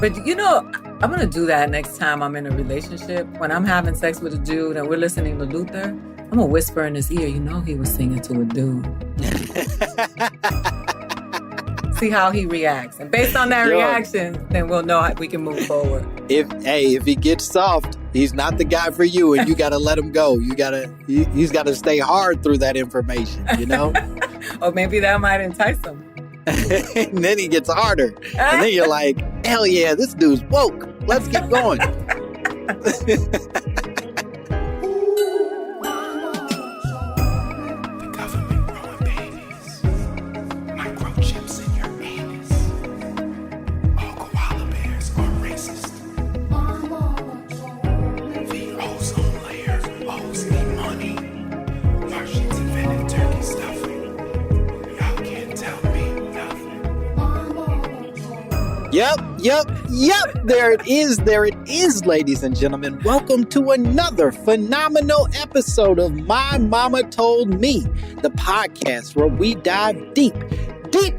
But I'm going to do that next time I'm in a relationship. When I'm having sex with a dude and we're listening to Luther, I'm going to whisper in his ear, he was singing to a dude. See how he reacts. And based on that reaction, then we'll know how we can move forward. If he gets soft, he's not the guy for you, and you got to let him go. He's got to stay hard through that information, Or maybe that might entice him. And then he gets harder. And then you're like, hell yeah, this dude's woke. Let's get going. Yep. There it is, ladies and gentlemen. Welcome to another phenomenal episode of My Mama Told Me, the podcast where we dive deep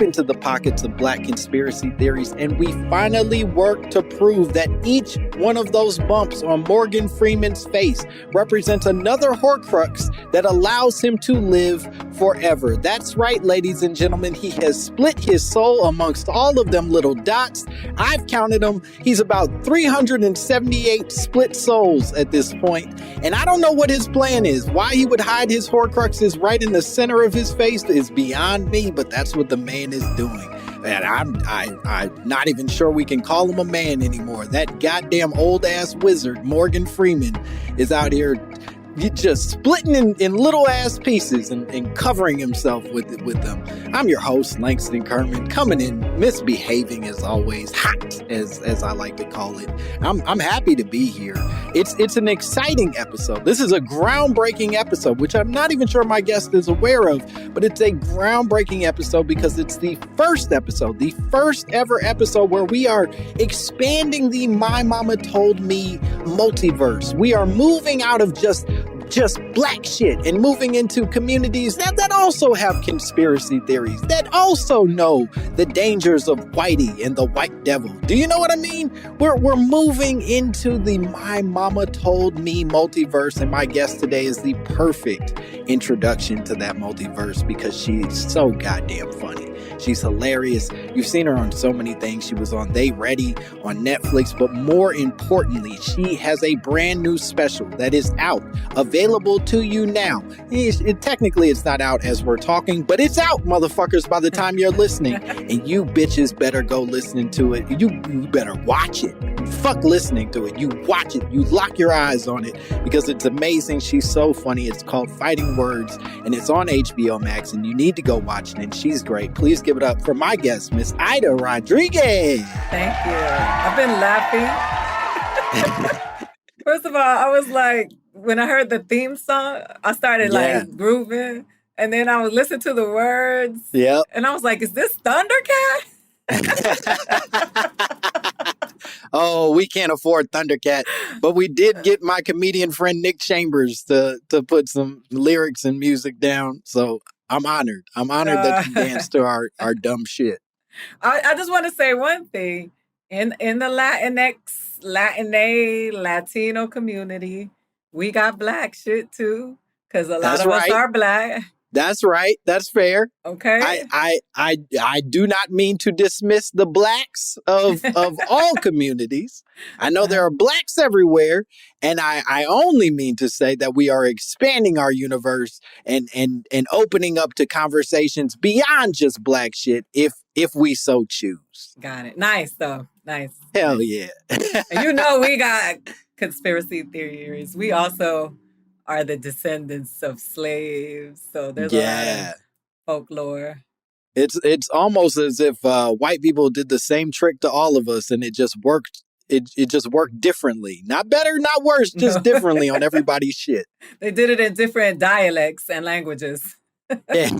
into the pockets of Black conspiracy theories, and we finally work to prove that each one of those bumps on Morgan Freeman's face represents another Horcrux that allows him to live forever. That's right, ladies and gentlemen. He has split his soul amongst all of them little dots. I've counted them. He's about 378 split souls at this point, and I don't know what his plan is. Why he would hide his Horcruxes right in the center of his face is beyond me, but that's what the man is doing. And I'm not even sure we can call him a man anymore. That goddamn old ass wizard, Morgan Freeman, is out here just splitting in little ass pieces and covering himself with them. I'm your host, Langston Kerman, coming in misbehaving as always, hot as I like to call it. I'm happy to be here. It's an exciting episode. This is a groundbreaking episode, which I'm not even sure my guest is aware of, but it's a groundbreaking episode because it's the first ever episode where we are expanding the My Mama Told Me multiverse. We are moving out of just Black shit and moving into communities that also have conspiracy theories, that also know the dangers of Whitey and the white devil. Do you know what I mean? We're moving into the My Mama Told Me multiverse, and my guest today is the perfect introduction to that multiverse because she's so goddamn funny. She's hilarious. You've seen her on so many things. She was on They Ready on Netflix, but more importantly, she has a brand new special that is out, available to you now. Technically, it's not out as we're talking, but it's out, motherfuckers, by the time you're listening. And you bitches better go listening to it. You better watch it. Fuck listening to it. You watch it. You lock your eyes on it because it's amazing. She's so funny. It's called Fighting Words, and it's on HBO Max, and you need to go watch it, and she's great. Please give it up for my guest, Miss Aida Rodriguez. Thank you. I've been laughing. First of all, I was like, when I heard the theme song, I started like grooving, and then I was listening to the words. Yep. And I was like, is this Thundercat? Oh, we can't afford Thundercat, but we did get my comedian friend Nick Chambers to put some lyrics and music down. So I'm honored. I'm honored that you danced to our dumb shit. I just want to say one thing. In the Latino community, we got Black shit too, because a lot of us are Black. That's right. That's fair. Okay. I do not mean to dismiss the Blacks of all communities. I know there are Blacks everywhere, and I only mean to say that we are expanding our universe and opening up to conversations beyond just Black shit if we so choose. Got it. Nice though. Nice. Hell yeah. And we got conspiracy theories. We also are the descendants of slaves. So there's a lot of folklore. It's almost as if white people did the same trick to all of us, and it just worked. It just worked differently. Not better, not worse, just differently on everybody's shit. They did it in different dialects and languages. Yeah.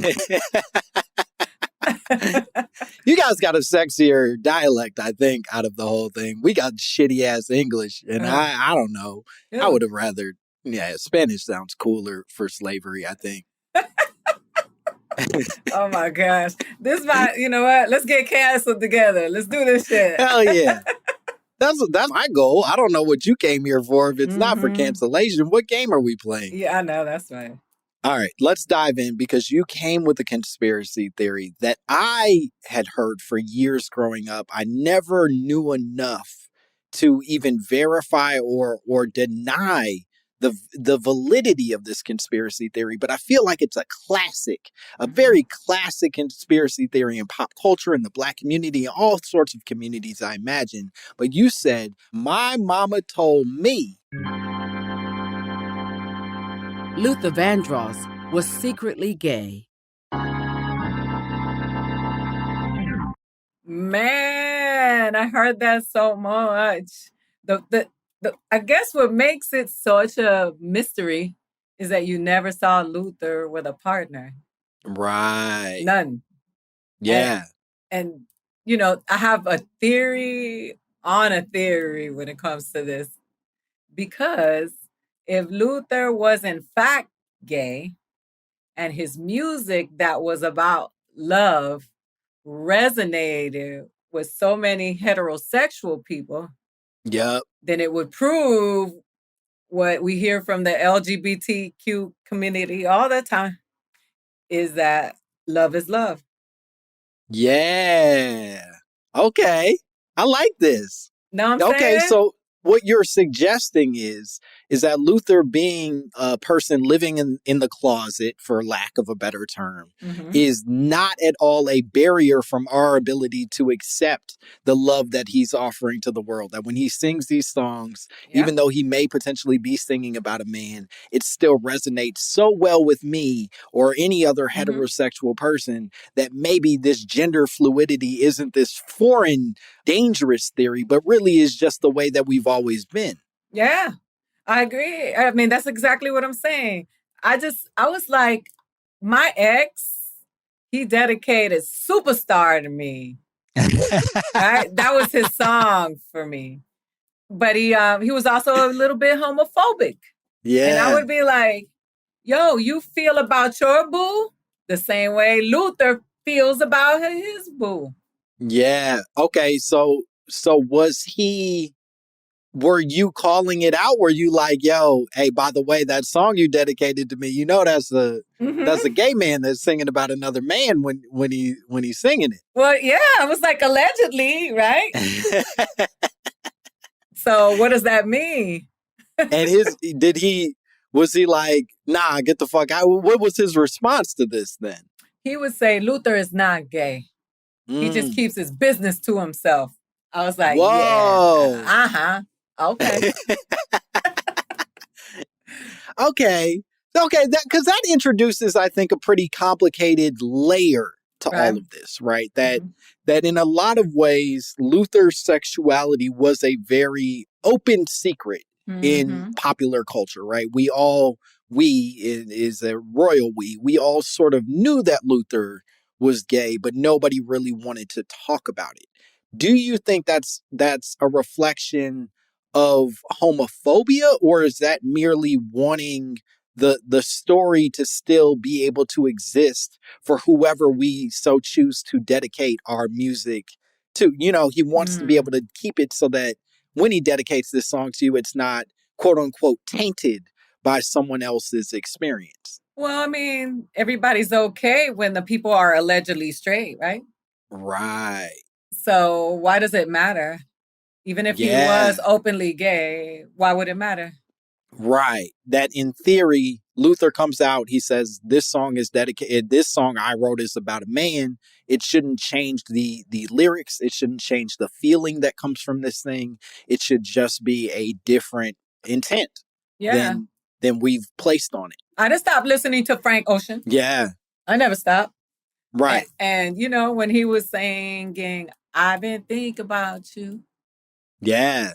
You guys got a sexier dialect, I think, out of the whole thing. We got shitty ass English, and I don't know. Yeah. I would have rather. Yeah, Spanish sounds cooler for slavery, I think. Oh my gosh. You know what? Let's get canceled together. Let's do this shit. Hell yeah. That's my goal. I don't know what you came here for if it's not for cancellation. What game are we playing? Yeah, I know. That's right. All right, let's dive in because you came with a conspiracy theory that I had heard for years growing up. I never knew enough to even verify or deny the validity of this conspiracy theory, but I feel like it's a classic, a very classic conspiracy theory in pop culture, in the Black community, and all sorts of communities, I imagine. But you said, my mama told me Luther Vandross was secretly gay. Man, I heard that so much. The I guess what makes it such a mystery is that you never saw Luther with a partner. Right. None. Yeah. And you know, I have a theory on a theory when it comes to this. Because if Luther was in fact gay and his music that was about love resonated with so many heterosexual people, Yep. then it would prove what we hear from the LGBTQ community all the time is that love is love. Yeah. Okay. I like this. Know what I'm Okay, saying? so what you're suggesting is that Luther, being a person living in the closet, for lack of a better term, is not at all a barrier from our ability to accept the love that he's offering to the world. That when he sings these songs, even though he may potentially be singing about a man, it still resonates so well with me or any other heterosexual person that maybe this gender fluidity isn't this foreign, dangerous theory, but really is just the way that we've always been. Yeah, I agree. I mean, that's exactly what I'm saying. I was like, my ex, he dedicated Superstar to me. Right? That was his song for me. But he was also a little bit homophobic. Yeah. And I would be like, yo, you feel about your boo the same way Luther feels about his boo. Yeah. Okay. So were you calling it out? Were you like, yo, hey, by the way, that song you dedicated to me, you know, that's a gay man that's singing about another man when he's singing it. Well, yeah, I was like, allegedly, right? So what does that mean? And was he like, nah, get the fuck out? What was his response to this then? He would say, Luther is not gay. He just keeps his business to himself. I was like, whoa. Yeah, okay. Okay, because that introduces, I think, a pretty complicated layer to all of this, right? That in a lot of ways, Luther's sexuality was a very open secret in popular culture, right? We is a royal we all sort of knew that Luther was gay, but nobody really wanted to talk about it. Do you think that's a reflection of homophobia, or is that merely wanting the story to still be able to exist for whoever we so choose to dedicate our music to? You know, he wants to be able to keep it so that when he dedicates this song to you, it's not quote unquote tainted by someone else's experience. Well, I mean, everybody's okay when the people are allegedly straight, right? Right. So why does it matter? Even if he was openly gay, why would it matter? Right. That in theory, Luther comes out, he says, this song is dedicated, this song I wrote is about a man. It shouldn't change the lyrics. It shouldn't change the feeling that comes from this thing. It should just be a different intent than we've placed on it. I just stopped listening to Frank Ocean. Yeah. I never stopped. Right. And you know, when he was singing, I've been thinking about you. Yeah.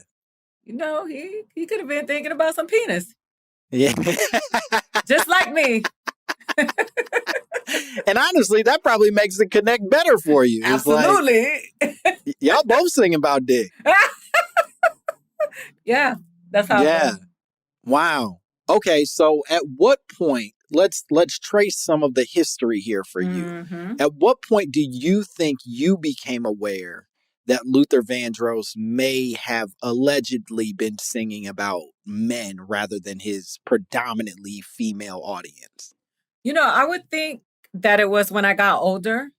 You know, he could have been thinking about some penis. Yeah. Just like me. And honestly, that probably makes the connect better for you. Absolutely. Like, y'all both sing about dick. Yeah. That's how. Yeah. Wow. Okay, so at what point, let's trace some of the history here for you. At what point do you think you became aware that Luther Vandross may have allegedly been singing about men rather than his predominantly female audience? I would think that it was when I got older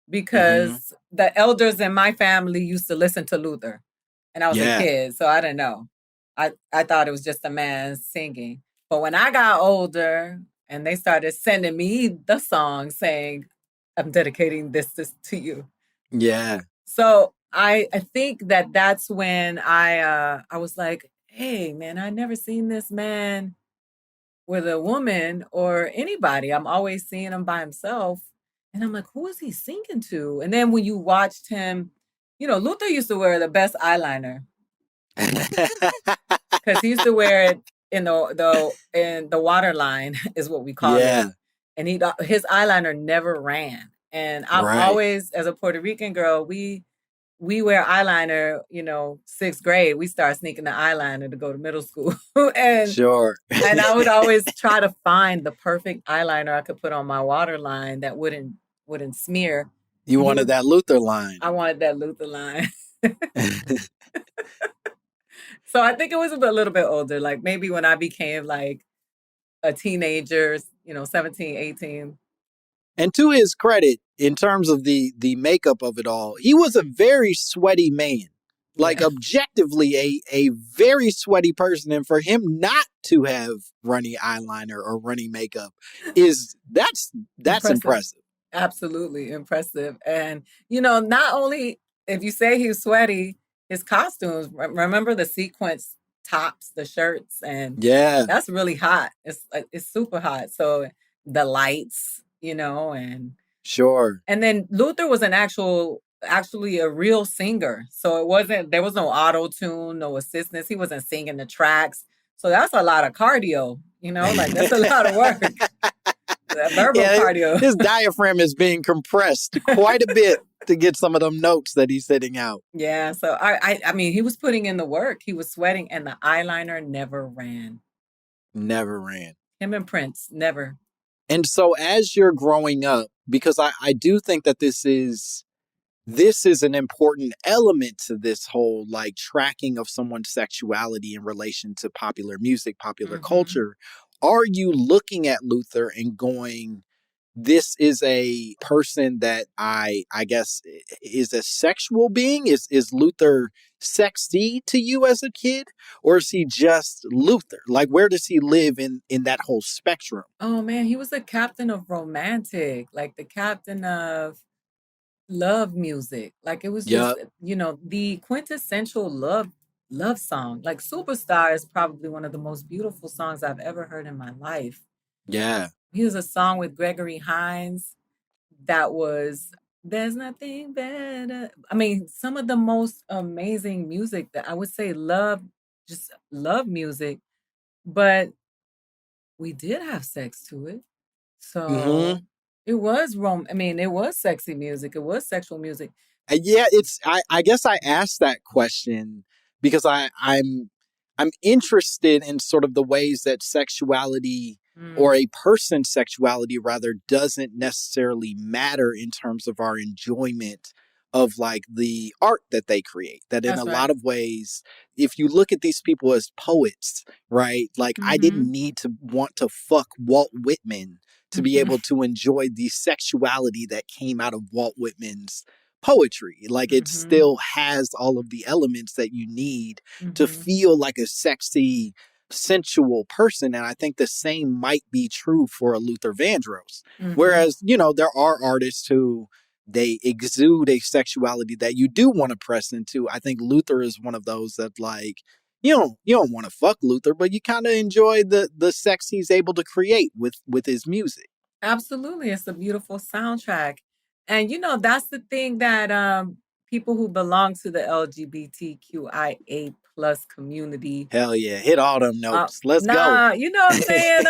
Mm-hmm. because the elders in my family used to listen to Luther and I was a Yeah. kid, so I didn't know. I thought it was just a man singing. But when I got older and they started sending me the song saying, I'm dedicating this to you. Yeah. So I think that that's when I was like, hey man, I never seen this man with a woman or anybody. I'm always seeing him by himself. And I'm like, who is he singing to? And then when you watched him, Luther used to wear the best eyeliner because he used to wear it in the water line is what we call it. Yeah. And his eyeliner never ran. And I'm Right. always, as a Puerto Rican girl, we wear eyeliner, sixth grade. We start sneaking the eyeliner to go to middle school. and Sure. and I would always try to find the perfect eyeliner I could put on my water line that wouldn't smear. You wanted that Luther line. I wanted that Luther line. So I think it was a little bit older, like maybe when I became like a teenager, 17, 18. And to his credit, in terms of the makeup of it all, he was a very sweaty man. Like Yeah. objectively a very sweaty person. And for him not to have runny eyeliner or runny makeup that's impressive. Absolutely impressive. And, not only if you say he was sweaty, his costumes, remember the sequence tops, the shirts, and Yeah. that's really hot. It's super hot. So the lights, and Sure. and then Luther was actually a real singer. So there was no auto tune, no assistance. He wasn't singing the tracks. So that's a lot of cardio, like that's a lot of work. Verbal cardio. His diaphragm is being compressed quite a bit to get some of them notes that he's hitting out. Yeah, so I mean, he was putting in the work. He was sweating, and the eyeliner never ran. Never ran. Him and Prince, never. And so as you're growing up, because I do think that this is an important element to this whole like tracking of someone's sexuality in relation to popular music, popular culture. Are you looking at Luther and going, this is a person that I guess is a sexual being? Is Luther sexy to you as a kid? Or is he just Luther? Like, where does he live in that whole spectrum? Oh man, he was the captain of romantic, like the captain of love music. Like it was just, Yup. The quintessential love song. Like Superstar is probably one of the most beautiful songs I've ever heard in my life. Yeah. He was a song with Gregory Hines that was there's nothing better. I mean, some of the most amazing music that I would say just love music, but we did have sex to it. So it was it was sexy music. It was sexual music. Yeah, I guess I asked that question because I'm interested in sort of the ways that sexuality or a person's sexuality rather doesn't necessarily matter in terms of our enjoyment of like the art that they create. That in That's a right. lot of ways, if you look at these people as poets, right? Like I didn't need to want to fuck Walt Whitman to be able to enjoy the sexuality that came out of Walt Whitman's poetry. Like it still has all of the elements that you need to feel like a sexy, sensual person. And I think the same might be true for a Luther Vandross. Whereas, there are artists who they exude a sexuality that you do want to press into. I think Luther is one of those that like, you don't want to fuck Luther, but you kind of enjoy the sex he's able to create with his music. Absolutely. It's a beautiful soundtrack. And that's the thing that people who belong to the LGBTQIA plus community. Hell yeah. Hit all them notes. Let's go. You know what I'm saying?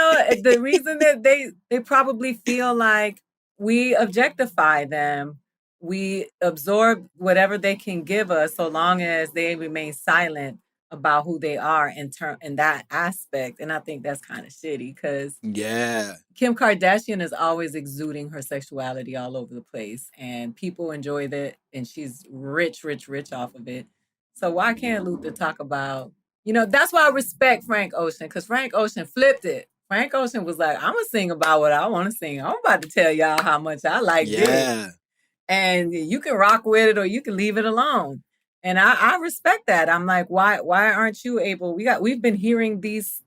The reason that they probably feel like we objectify them, we absorb whatever they can give us so long as they remain silent. about who they are in that aspect. And I think that's kind of shitty because Yeah. Kim Kardashian is always exuding her sexuality all over the place, and people enjoy that, and she's rich, rich, rich off of it. So why can't Luther talk about, that's why I respect Frank Ocean, because Frank Ocean flipped it. Frank Ocean was like, I'm gonna sing about what I want to sing. I'm about to tell y'all how much I like dick. Yeah. And you can rock with it or you can leave it alone. And I respect that. I'm like, why aren't you able? We've been hearing these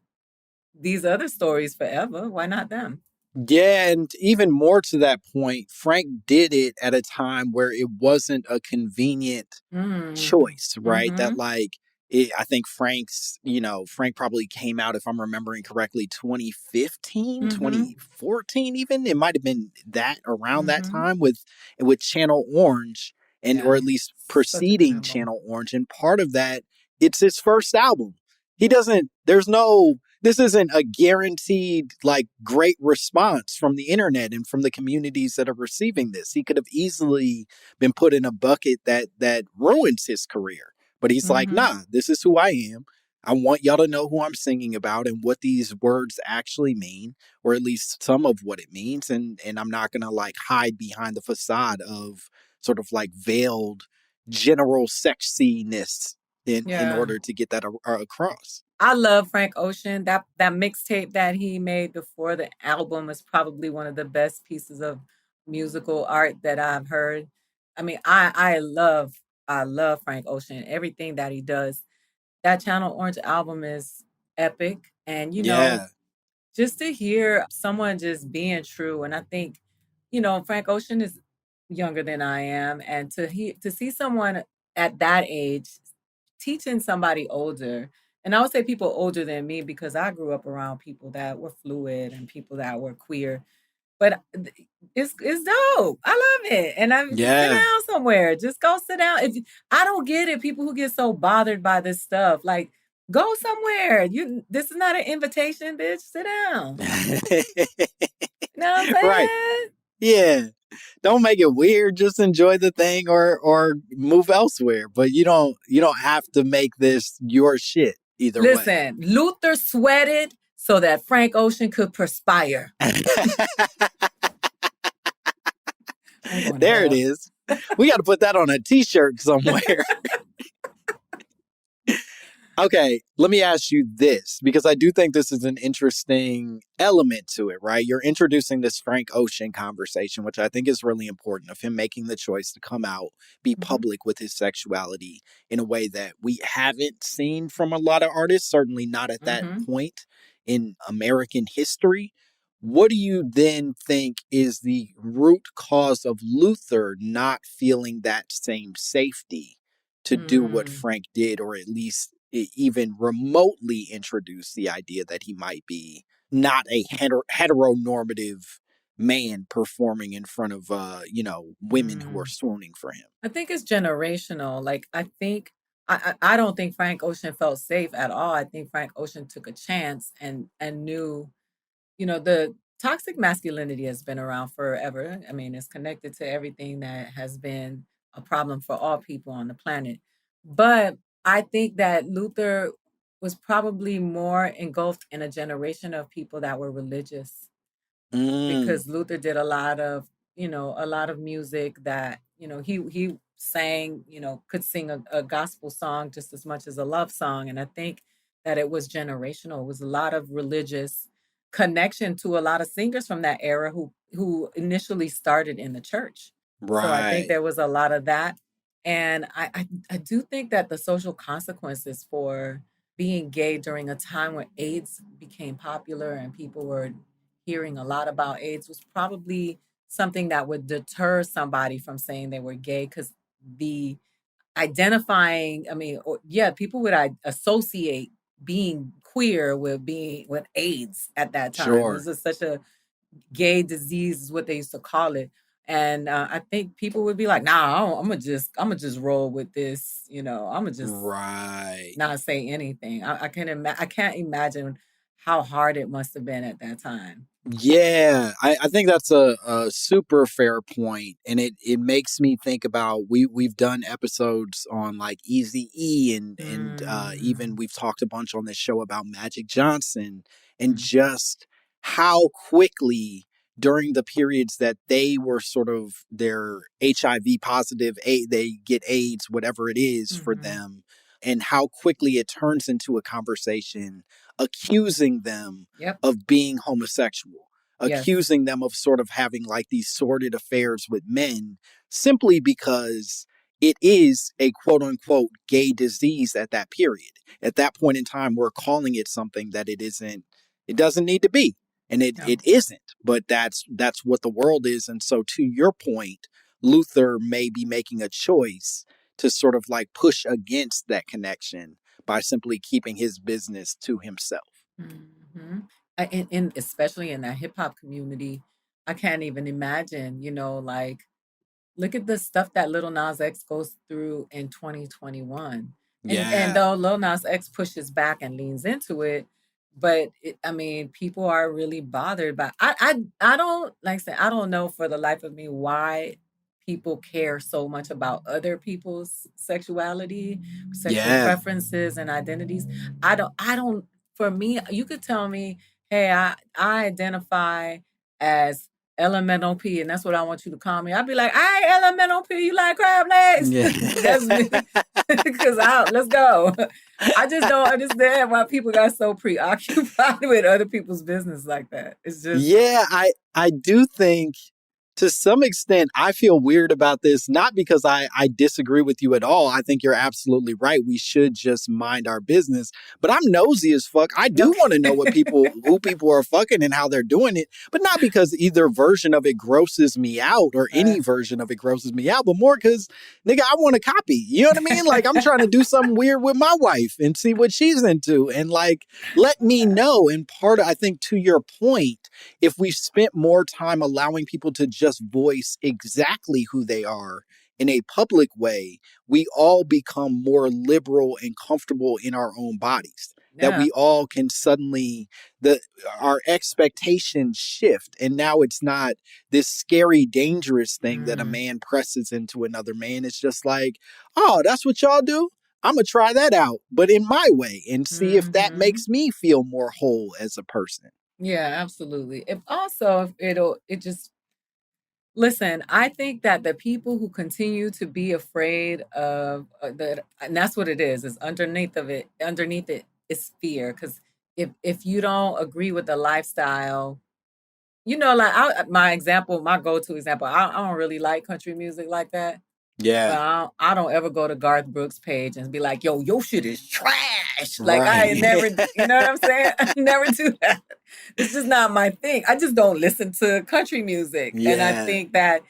other stories forever. Why not them? Yeah, and even more to that point, Frank did it at a time where it wasn't a convenient choice, right? That I think Frank probably came out, if I'm remembering correctly, 2015, 2014 even. It might have been that around that time with Channel Orange or at least preceding Channel Orange. And part of that, it's his first album. This isn't a guaranteed great response from the internet and from the communities that are receiving this. He could have easily been put in a bucket that ruins his career. But he's like, nah, this is who I am. I want y'all to know who I'm singing about and what these words actually mean, or at least some of what it means. And I'm not going to hide behind the facade of sort of veiled general sexiness in order to get that across. I love Frank Ocean. That mixtape that he made before the album is probably one of the best pieces of musical art that I've heard. I mean, I love Frank Ocean. Everything that he does. That Channel Orange album is epic, and just to hear someone just being true. And I think, Frank Ocean is younger than I am, and to see someone at that age teaching somebody older, and I would say people older than me because I grew up around people that were fluid and people that were queer. But it's dope. I love it. And I just sit down somewhere. Just go sit down. I don't get it. People who get so bothered by this stuff, go somewhere. This is not an invitation, bitch. Sit down. You know what I'm saying? Right. Yeah. Don't make it weird. Just enjoy the thing or move elsewhere. But you don't have to make this your shit either way. Listen, Luther sweated so that Frank Ocean could perspire. There it is. We got to put that on a t-shirt somewhere. Okay, let me ask you this, because I do think this is an interesting element to it, right? You're introducing this Frank Ocean conversation, which I think is really important, of him making the choice to come out, be public with his sexuality in a way that we haven't seen from a lot of artists, certainly not at that point in American history. What do you then think is the root cause of Luther not feeling that same safety to do what Frank did, or at least even remotely introduce the idea that he might be not a heteronormative man performing in front of women who are swooning for him? I think it's generational. I don't think Frank Ocean felt safe at all. I think Frank Ocean took a chance and knew, the toxic masculinity has been around forever. I mean, it's connected to everything that has been a problem for all people on the planet. But I think that Luther was probably more engulfed in a generation of people that were religious, because Luther did a lot of music that, he sang, could sing a gospel song just as much as a love song. And I think that it was generational. It was a lot of religious connection to a lot of singers from that era who initially started in the church. Right. So I think there was a lot of that. And I do think that the social consequences for being gay during a time when AIDS became popular and people were hearing a lot about AIDS was probably something that would deter somebody from saying they were gay, because the people would associate being queer with AIDS at that time. Sure. This is such a gay disease is what they used to call it. And I think people would be like, nah, I'm gonna just roll with this. I'm gonna just not say anything. I can't imagine how hard it must have been at that time. Yeah, I think that's a super fair point, and it makes me think about we've done episodes on like Easy E and even Mm, we've talked a bunch on this show about Magic Johnson and mm, just how quickly during the periods that they were sort of their HIV positive, they get AIDS, whatever it is for mm-hmm. them, and how quickly it turns into a conversation accusing them Yep. of being homosexual, Yes. accusing them of sort of having like these sordid affairs with men simply because it is a quote unquote gay disease at that period. At that point in time, we're calling it something that it isn't, it doesn't need to be. And it No. isn't, but that's what the world is. And so to your point, Luther may be making a choice to sort of like push against that connection by simply keeping his business to himself. Mm-hmm. Especially in that hip hop community, I can't even imagine, like look at the stuff that Lil Nas X goes through in 2021. And Yeah. though Lil Nas X pushes back and leans into it, but I mean, people are really bothered by. I don't like I said, I don't know for the life of me why people care so much about other people's sexuality, sexual Yeah. preferences, and identities. I don't. For me, you could tell me, hey, I identify as Elemental P, and that's what I want you to call me. I'd be like, "Hey, Elemental P, you like crab legs?" Yeah. That's me, because let's go. I just don't understand why people got so preoccupied with other people's business like that. It's just Yeah, I do think to some extent I feel weird about this, not because I disagree with you at all. I think you're absolutely right. We should just mind our business. But I'm nosy as fuck. I do want to know what okay. who people are fucking and how they're doing it. But not because either version of it grosses me out or any version of it grosses me out, but more because nigga, I want a copy. You know what I mean? Like I'm trying to do something weird with my wife and see what she's into. And like let me know. And part of, I think to your point, if we spent more time allowing people to just voice exactly who they are in a public way, we all become more liberal and comfortable in our own bodies. That Yeah. we all can suddenly the our expectations shift, and now it's not this scary, dangerous thing that a Mm, man presses into another man. It's just like, oh, that's what y'all do. I'm gonna try that out, but in my way, and see if that hmm makes me feel more whole as a person. Yeah, absolutely. If also it just listen, I think that the people who continue to be afraid of and that's what it is underneath it is fear. Because if you don't agree with the lifestyle, like my go-to example, I don't really like country music like that. Yeah. But I don't ever go to Garth Brooks' page and be like, "Yo, your shit is trash." Like I Right. never, you know what I'm saying? I never do that. It's just not my thing. I just don't listen to country music, and I Yeah. think that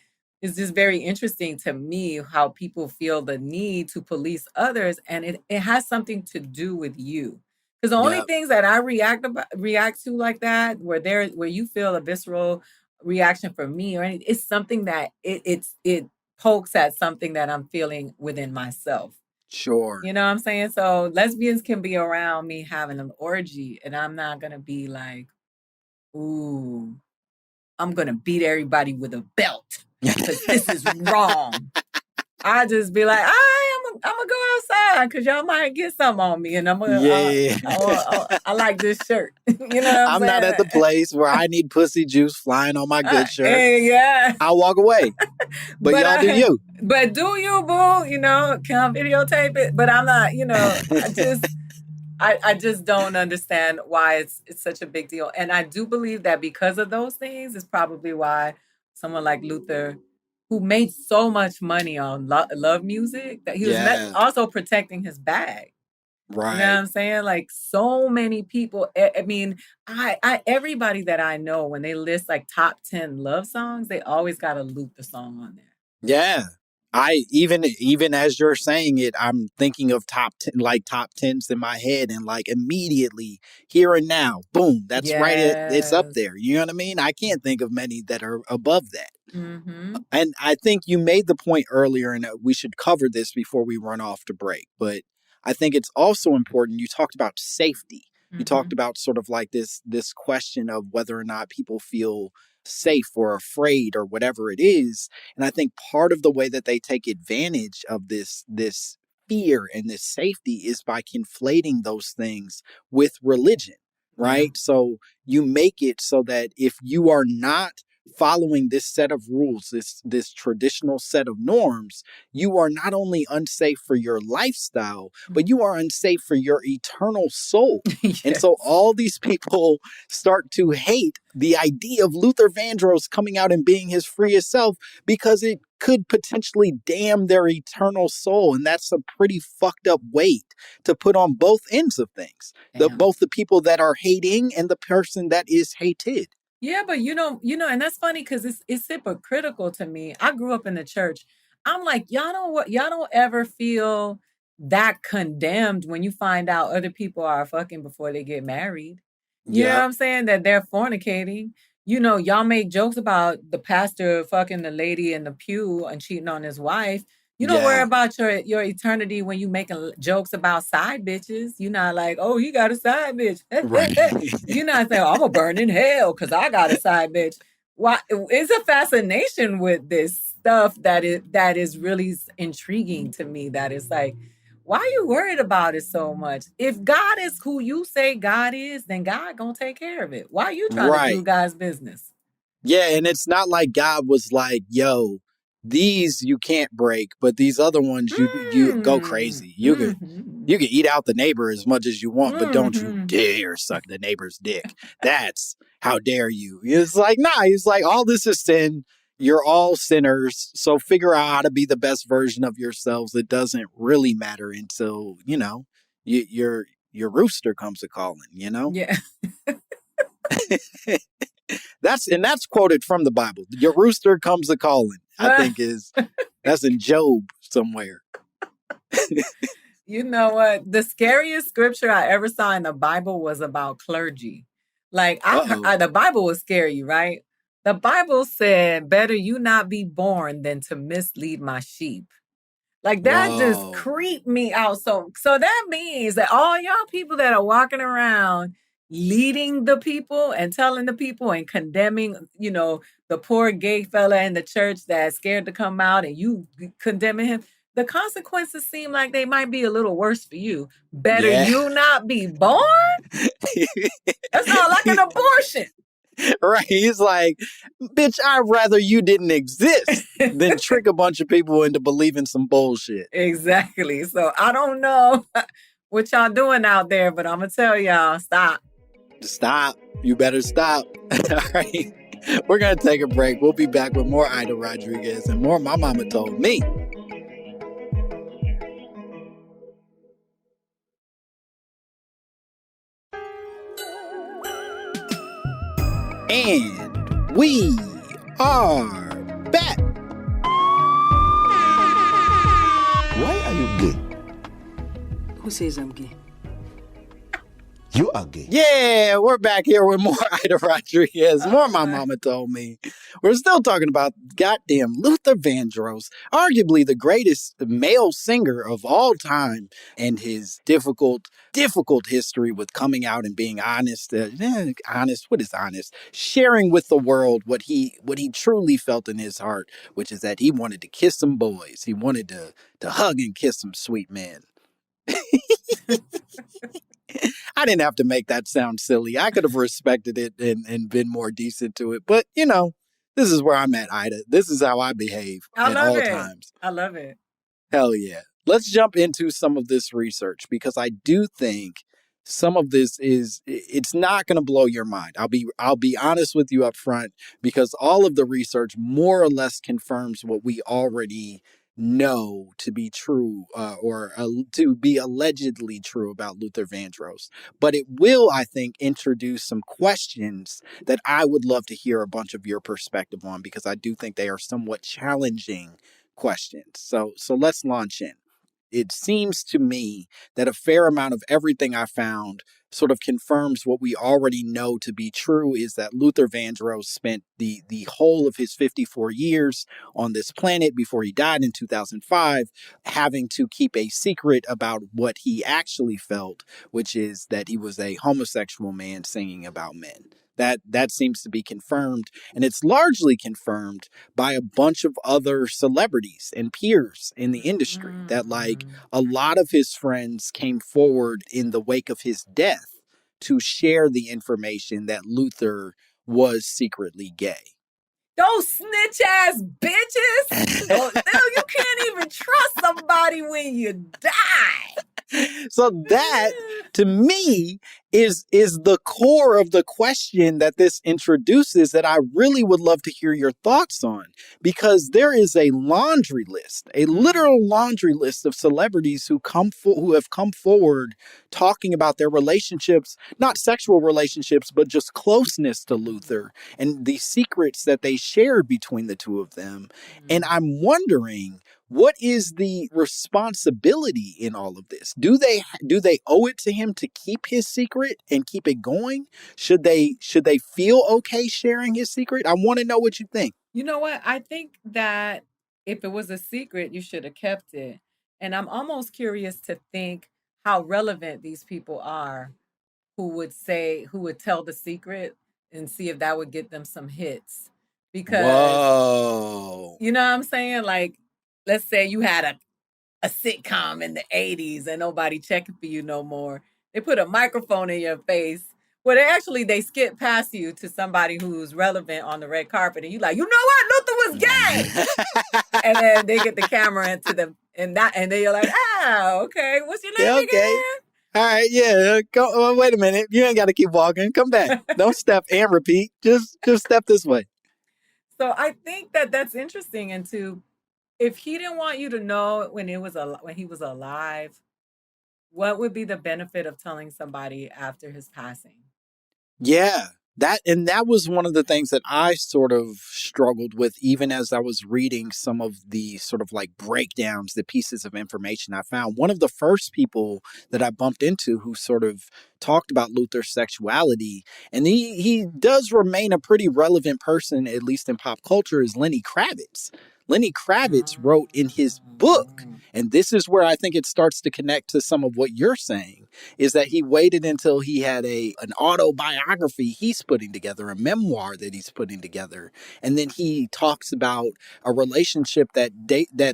it's just very interesting to me how people feel the need to police others, and it has something to do with you. Because the only Yep. things that I react to like that, where you feel a visceral reaction from me or anything, it's something that it pokes at something that I'm feeling within myself. Sure. You know what I'm saying? So lesbians can be around me having an orgy, and I'm not gonna be like, ooh, I'm gonna beat everybody with a belt because this is wrong. I just be like, I'm gonna go outside because y'all might get some on me, and Yeah. I like this shirt. You know what I'm I'm not at saying? the place where I need pussy juice flying on my good shirt. Yeah. I'll walk away. But But y'all do I you. but do you, boo? Can I videotape it? But I'm not, I just don't understand why it's such a big deal. And I do believe that because of those things is probably why someone like Luther, who made so much money on love music, that he was Yeah. also protecting his bag. You know what Right. I'm saying? Like so many people. I mean, everybody that I know when they list like top 10 love songs, they always got a Luther song on there. Yeah. I even as you're saying it, I'm thinking of top 10, like top tens in my head, and like immediately here and now, boom, that's right. It's up Yes. there. You know what I mean? I can't think of many that are above that. Mm-hmm. And I think you made the point earlier, and we should cover this before we run off to break. But I think it's also important. You talked about safety. You talked about sort of like this question of whether or not people feel safe or afraid or whatever it is. And I think part of the way that they take advantage of this fear and this safety is by conflating those things with religion, Yeah. right? So you make it so that if you are not following this set of rules, this traditional set of norms, you are not only unsafe for your lifestyle, but you are unsafe for your eternal soul. And Yes. so all these people start to hate the idea of Luther Vandross coming out and being his freest self because it could potentially damn their eternal soul. And that's a pretty fucked up weight to put on both ends of things. Damn. Both the people that are hating and the person that is hated. Yeah, but and that's funny because it's hypocritical to me. I grew up in the church. I'm like, y'all don't ever feel that condemned when you find out other people are fucking before they get married. You know what Yep. I'm saying? That they're fornicating. Y'all make jokes about the pastor fucking the lady in the pew and cheating on his wife. You don't worry Yeah. about your eternity when you making jokes about side bitches. You're not like, oh, he got a side bitch. Right. You're not saying, I'm gonna burn in hell because I got a side bitch. Why? It's a fascination with this stuff that is really intriguing to me. That is like, why are you worried about it so much? If God is who you say God is, then God gonna take care of it. Why are you trying to do Right. God's business? Yeah, and it's not like God was like, yo, these you can't break, but these other ones you go crazy. You could eat out the neighbor as much as you want, but don't you dare suck the neighbor's dick. That's how dare you. It's like, nah, he's like, all this is sin. You're all sinners. So figure out how to be the best version of yourselves. It doesn't really matter until, your rooster comes a calling, Yeah. That's quoted from the Bible. Your rooster comes a calling. I think that's in Job somewhere. You know what? The scariest scripture I ever saw in the Bible was about clergy. Like the Bible will scare you, right? The Bible said, "Better you not be born than to mislead my sheep." Like that just Whoa. creeped me out. So that means that all y'all people that are walking around leading the people and telling the people and condemning, the poor gay fella in the church that's scared to come out and you condemning him, the consequences seem like they might be a little worse for you. Better you not be born? That's not like an abortion. Right. He's like, bitch, I'd rather you didn't exist than trick a bunch of people into believing some bullshit. Exactly. So I don't know what y'all doing out there, but I'm going to tell y'all, stop. Stop. You better stop. All right. We're going to take a break. We'll be back with more Aida Rodriguez and more My Mama Told Me. And we are back. Why are you gay? Who says I'm gay? You are gay. Yeah, we're back here with more Aida Rodriguez, more My Mama Told Me. We're still talking about goddamn Luther Vandross, arguably the greatest male singer of all time, and his difficult history with coming out and being honest. Honest, what is honest? Sharing with the world what he truly felt in his heart, which is that he wanted to kiss some boys. He wanted to hug and kiss some sweet men. I didn't have to make that sound silly. I could have respected it and been more decent to it. But, this is where I'm at, Aida. This is how I behave at all times. I love it. Hell yeah. Let's jump into some of this research because I do think some of this it's not going to blow your mind. I'll be honest with you up front because all of the research more or less confirms what we already know to be true or to be allegedly true about Luther Vandross. But it will, I think, introduce some questions that I would love to hear a bunch of your perspective on because I do think they are somewhat challenging questions. So let's launch in. It seems to me that a fair amount of everything I found sort of confirms what we already know to be true, is that Luther Vandross spent the whole of his 54 years on this planet before he died in 2005 having to keep a secret about what he actually felt, which is that he was a homosexual man singing about men. That seems to be confirmed, and it's largely confirmed by a bunch of other celebrities and peers in the industry, that like a lot of his friends came forward in the wake of his death to share the information that Luther was secretly gay. Those snitch ass bitches. No, you can't even trust somebody when you die. So that, to me, is the core of the question that this introduces, that I really would love to hear your thoughts on, because there is a laundry list, a literal laundry list of celebrities who have come forward talking about their relationships, not sexual relationships, but just closeness to Luther and the secrets that they shared between the two of them. And I'm wondering, what is the responsibility in all of this? Do they owe it to him to keep his secret and keep it going? Should they feel okay sharing his secret? I want to know what you think. You know what? I think that if it was a secret, you should have kept it. And I'm almost curious to think how relevant these people are who would tell the secret, and see if that would get them some hits. Because Whoa. you know what I'm saying? Like, let's say you had a sitcom in the 80s and nobody checking for you no more. They put a microphone in your face. Well, they skip past you to somebody who's relevant on the red carpet, and you like, you know what? Luther was gay. And then they get the camera into them, and then you're like, oh, okay. What's your name again? All right, yeah. Go. Wait a minute. You ain't got to keep walking. Come back. Don't step and repeat. Just step this way. So I think that that's interesting. And if he didn't want you to know when he was alive, what would be the benefit of telling somebody after his passing? Yeah, that was one of the things that I sort of struggled with, even as I was reading some of the sort of like breakdowns, the pieces of information I found. One of the first people that I bumped into who sort of talked about Luther's sexuality, and he does remain a pretty relevant person, at least in pop culture, is Lenny Kravitz. Lenny Kravitz wrote in his book, and this is where I think it starts to connect to some of what you're saying, is that he waited until he had an autobiography he's putting together, a memoir that he's putting together. And then he talks about a relationship that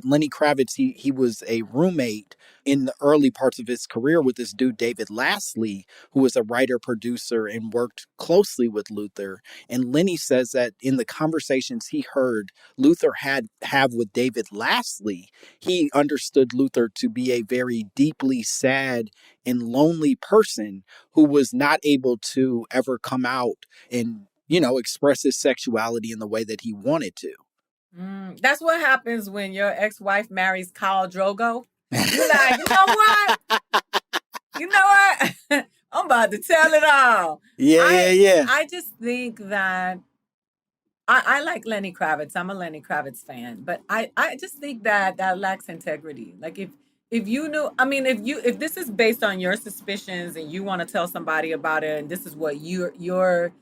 Lenny Kravitz, he was a roommate in the early parts of his career with this dude, David Lastly, who was a writer, producer, and worked closely with Luther. And Lenny says that in the conversations he heard Luther have with David Lastly, he understood Luther to be a very deeply sad and lonely person who was not able to ever come out and, express his sexuality in the way that he wanted to. That's what happens when your ex-wife marries Khal Drogo. You're like, you know what? I'm about to tell it all. Yeah. I just think that I like Lenny Kravitz. I'm a Lenny Kravitz fan, but I just think that lacks integrity. Like if you knew, I mean, if this is based on your suspicions and you want to tell somebody about it, and this is what your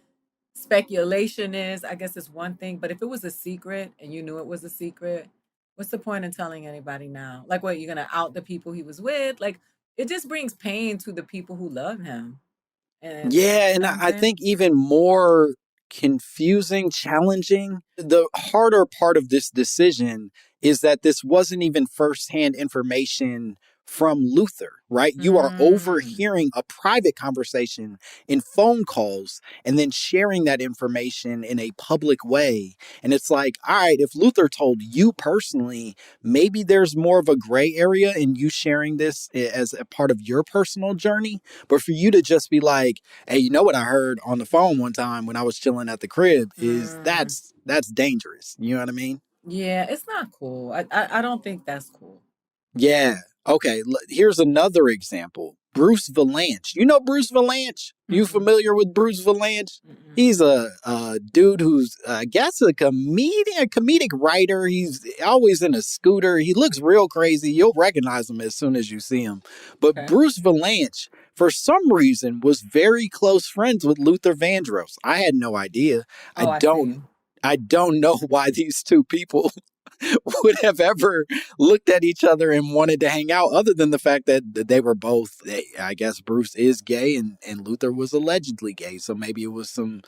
speculation is, I guess it's one thing. But if it was a secret and you knew it was a secret, what's the point in telling anybody now? Like, what, you're gonna out the people he was with? Like, it just brings pain to the people who love him. And I think even more confusing, challenging, the harder part of this decision is that this wasn't even firsthand information from Luther, right? You are overhearing a private conversation in phone calls and then sharing that information in a public way. And it's like, all right, if Luther told you personally, maybe there's more of a gray area in you sharing this as a part of your personal journey. But for you to just be like, hey, you know what I heard on the phone one time when I was chilling at the crib is that's dangerous. You know what I mean? Yeah, it's not cool. I don't think that's cool. Yeah. Okay, here's another example. Bruce Vilanch. You know Bruce Vilanch? You familiar with Bruce Valanche? Mm-mm. He's a dude who's, I guess, a comedic writer. He's always in a scooter. He looks real crazy. You'll recognize him as soon as you see him. But Okay. Bruce Valanche, for some reason, was very close friends with Luther Vandross. I had no idea. Oh, I see. I don't know why these two people would have ever looked at each other and wanted to hang out, other than the fact that they were both, I guess Bruce is gay and Luther was allegedly gay. So maybe it was some,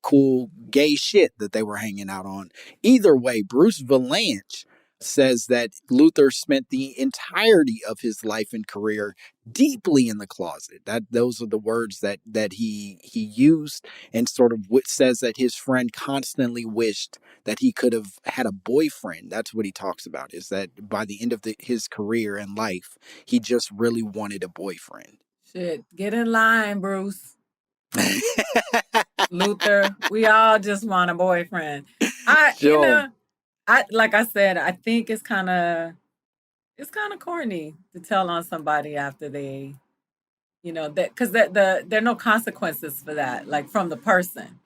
cool gay shit that they were hanging out on. Either way, Bruce Valanche says that Luther spent the entirety of his life and career deeply in the closet. Those are the words that he used, and sort of says that his friend constantly wished that he could have had a boyfriend. That's what he talks about, is that by the end of his career and life, he just really wanted a boyfriend. Shit, get in line, Bruce. Luther, we all just want a boyfriend. Sure. Like I said, I think it's kind of corny to tell on somebody after they, that, because there are no consequences for that, like from the person.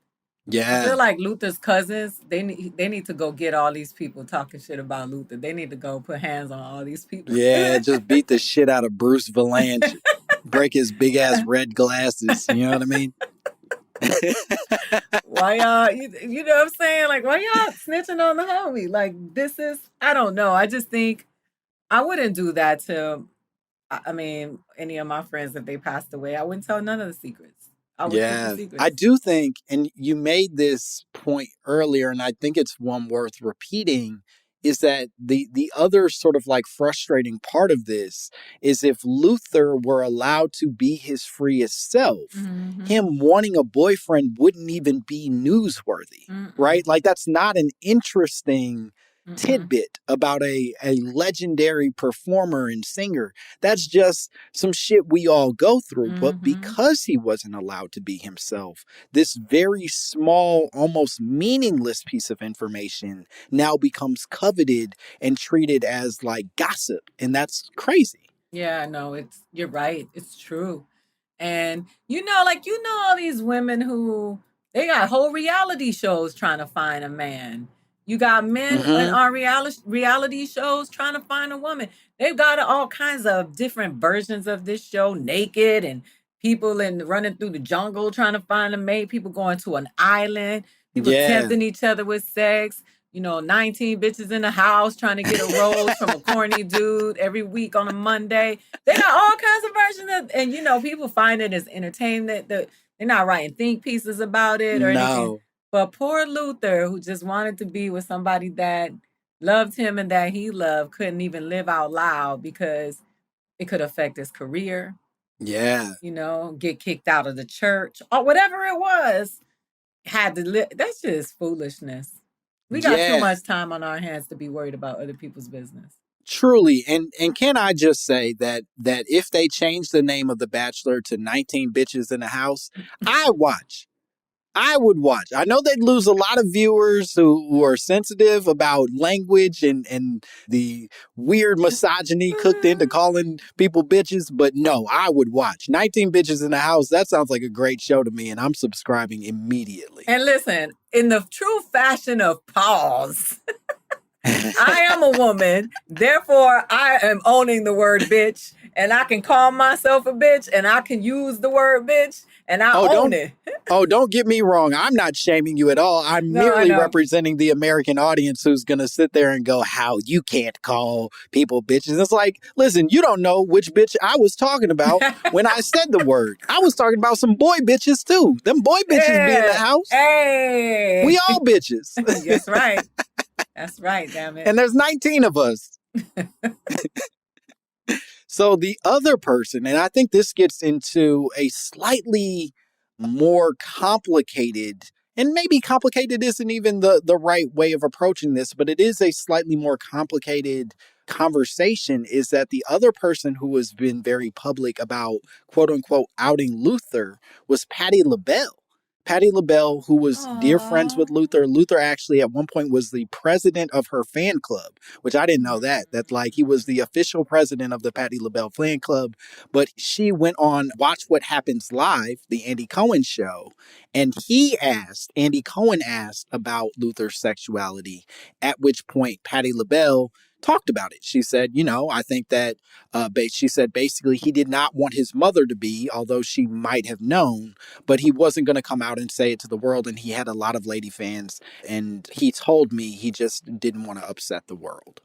I feel like Luther's cousins, they need to go get all these people talking shit about Luther. They need to go put hands on all these people. Yeah, just beat the shit out of Bruce Valanche, break his big ass red glasses. You know what I mean? Why y'all, you know what I'm saying? Like, why y'all snitching on the homie? Like, I don't know. I just think I wouldn't do that to, any of my friends if they passed away. I wouldn't tell none of the secrets. I would keep the secrets. I do think, and you made this point earlier, and I think it's one worth repeating, is that the other sort of like frustrating part of this is if Luther were allowed to be his freest self, him wanting a boyfriend wouldn't even be newsworthy, right? Like, that's not an interesting tidbit about a legendary performer and singer. That's just some shit we all go through. But because he wasn't allowed to be himself, this very small, almost meaningless piece of information now becomes coveted and treated as like gossip. And that's crazy. Yeah, no, you're right. It's true. And all these women who they got whole reality shows trying to find a man. You got men on reality shows trying to find a woman. They've got all kinds of different versions of this show, naked and people running through the jungle trying to find a mate, people going to an island, people tempting each other with sex. 19 bitches in the house trying to get a rose from a corny dude every week on a Monday. They got all kinds of versions and people find it as entertainment. They're not writing think pieces about it or anything. But poor Luther, who just wanted to be with somebody that loved him and that he loved, couldn't even live out loud because it could affect his career. Yeah. Get kicked out of the church or whatever it was. Had to live. That's just foolishness. We got too much time on our hands to be worried about other people's business. Truly. And can I just say that if they change the name of The Bachelor to 19 Bitches in a House, I would watch. I know they'd lose a lot of viewers who are sensitive about language and the weird misogyny cooked into calling people bitches, but no, I would watch. 19 Bitches in a House, that sounds like a great show to me, and I'm subscribing immediately. And listen, in the true fashion of pause, I am a woman, therefore I am owning the word bitch, and I can call myself a bitch, and I can use the word bitch, and I own it. Don't get me wrong. I'm not shaming you at all. I'm merely representing the American audience who's going to sit there and go, how you can't call people bitches. It's like, listen, you don't know which bitch I was talking about when I said the word. I was talking about some boy bitches too. Them boy bitches be in the house. Hey. We all bitches. That's right. That's right, damn it. And there's 19 of us. So the other person, and I think this gets into a slightly more complicated, and maybe complicated isn't even the right way of approaching this, but it is a slightly more complicated conversation, is that the other person who has been very public about quote unquote outing Luther was Patti LaBelle. Patti LaBelle, who was dear friends Aw. with Luther. Luther actually at one point was the president of her fan club, which I didn't know that. That like he was the official president of the Patti LaBelle fan club. But she went on Watch What Happens Live, the Andy Cohen show, and Andy Cohen asked about Luther's sexuality, at which point Patti LaBelle talked about it. She said, I think that she said basically he did not want his mother to be, although she might have known, but he wasn't going to come out and say it to the world. And he had a lot of lady fans. And he told me he just didn't want to upset the world.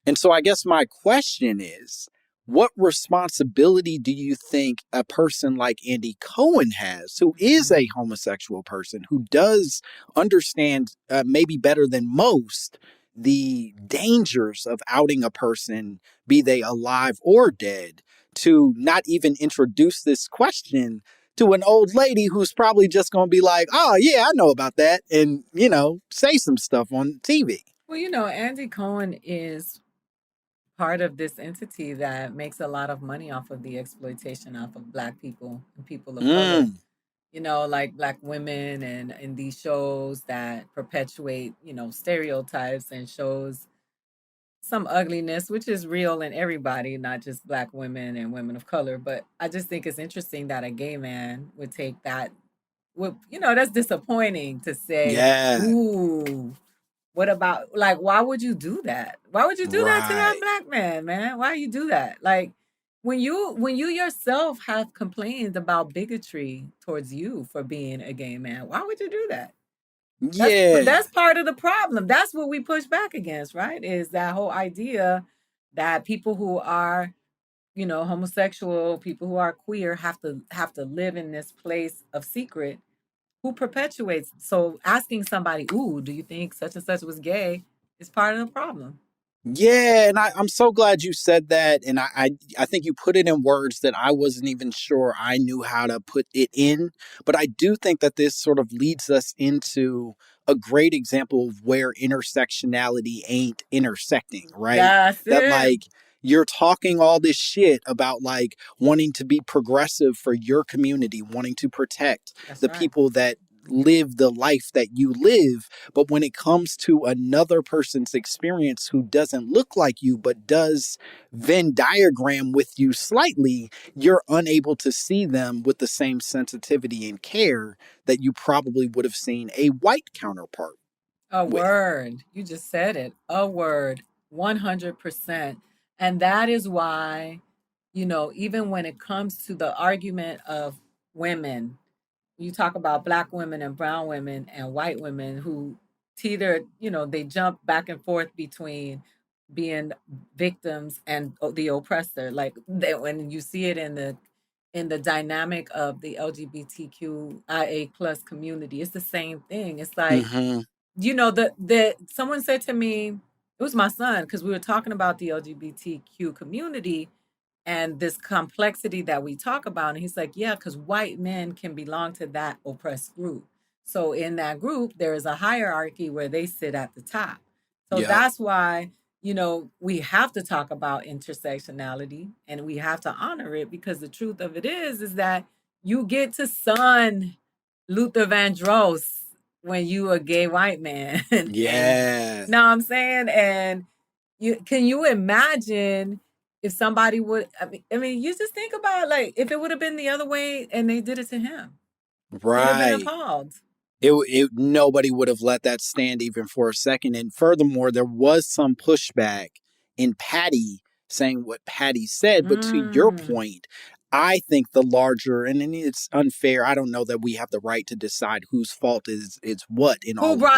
And so I guess my question is, what responsibility do you think a person like Andy Cohen has, who is a homosexual person, who does understand maybe better than most the dangers of outing a person, be they alive or dead, to not even introduce this question to an old lady who's probably just going to be like, oh, yeah, I know about that. And, say some stuff on TV. Well, Andy Cohen is part of this entity that makes a lot of money off of the exploitation off of Black people and people of color. Like Black women and in these shows that perpetuate, stereotypes and shows some ugliness, which is real in everybody, not just Black women and women of color. But I just think it's interesting that a gay man would take that. That's disappointing to say, Yeah. ooh, what about, like, why would you do that? Why would you do that to that Black man? Why you do that? Like, when you yourself have complained about bigotry towards you for being a gay man, why would you do that? That's part of the problem. That's what we push back against, right? Is that whole idea that people who are, homosexual, people who are queer have to live in this place of secret. Who perpetuates? So asking somebody, "Ooh, do you think such and such was gay?" is part of the problem. Yeah, and I'm so glad you said that. And I think you put it in words that I wasn't even sure I knew how to put it in. But I do think that this sort of leads us into a great example of where intersectionality ain't intersecting, right? That's That it. like you're talking all this shit about like wanting to be progressive for your community, wanting to protect the people that live the life that you live. But when it comes to another person's experience who doesn't look like you, but does Venn diagram with you slightly, you're unable to see them with the same sensitivity and care that you probably would have seen a white counterpart. A word. You just said it. A word. 100%. And that is why, even when it comes to the argument of women, you talk about Black women and brown women and white women who teeter, they jump back and forth between being victims and the oppressor. Like when you see it in the dynamic of the LGBTQIA plus community, it's the same thing. It's like, the someone said to me, it was my son, because we were talking about the LGBTQ community and this complexity that we talk about. And he's like, yeah, because white men can belong to that oppressed group. So in that group, there is a hierarchy where they sit at the top. So that's why, we have to talk about intersectionality and we have to honor it, because the truth of it is that you get to son Luther Vandross when you a gay white man. Yeah. Know what I'm saying? And can you imagine if somebody would, I mean, you just think about like if it would have been the other way and they did it to him. Right. You'd have been appalled. Nobody would have let that stand even for a second. And furthermore, there was some pushback in Patti saying what Patti said. But to your point, I think the larger, and it's unfair, I don't know that we have the right to decide whose fault is what in all of this.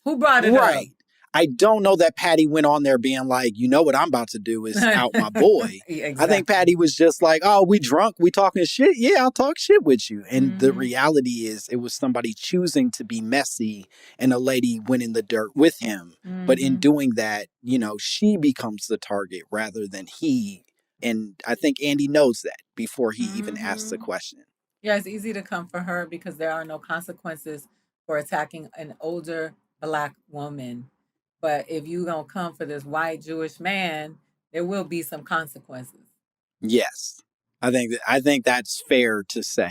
Who brought it up? Right. I don't know that Patti went on there being like, what I'm about to do is out my boy. Exactly. I think Patti was just like, oh, we drunk, we talking shit. Yeah, I'll talk shit with you. And the reality is it was somebody choosing to be messy and a lady went in the dirt with him. But in doing that, she becomes the target rather than he. And I think Andy knows that before he even asks the question. Yeah, it's easy to come for her because there are no consequences for attacking an older Black woman. But if you don't come for this white Jewish man, there will be some consequences. Yes. I think that's fair to say.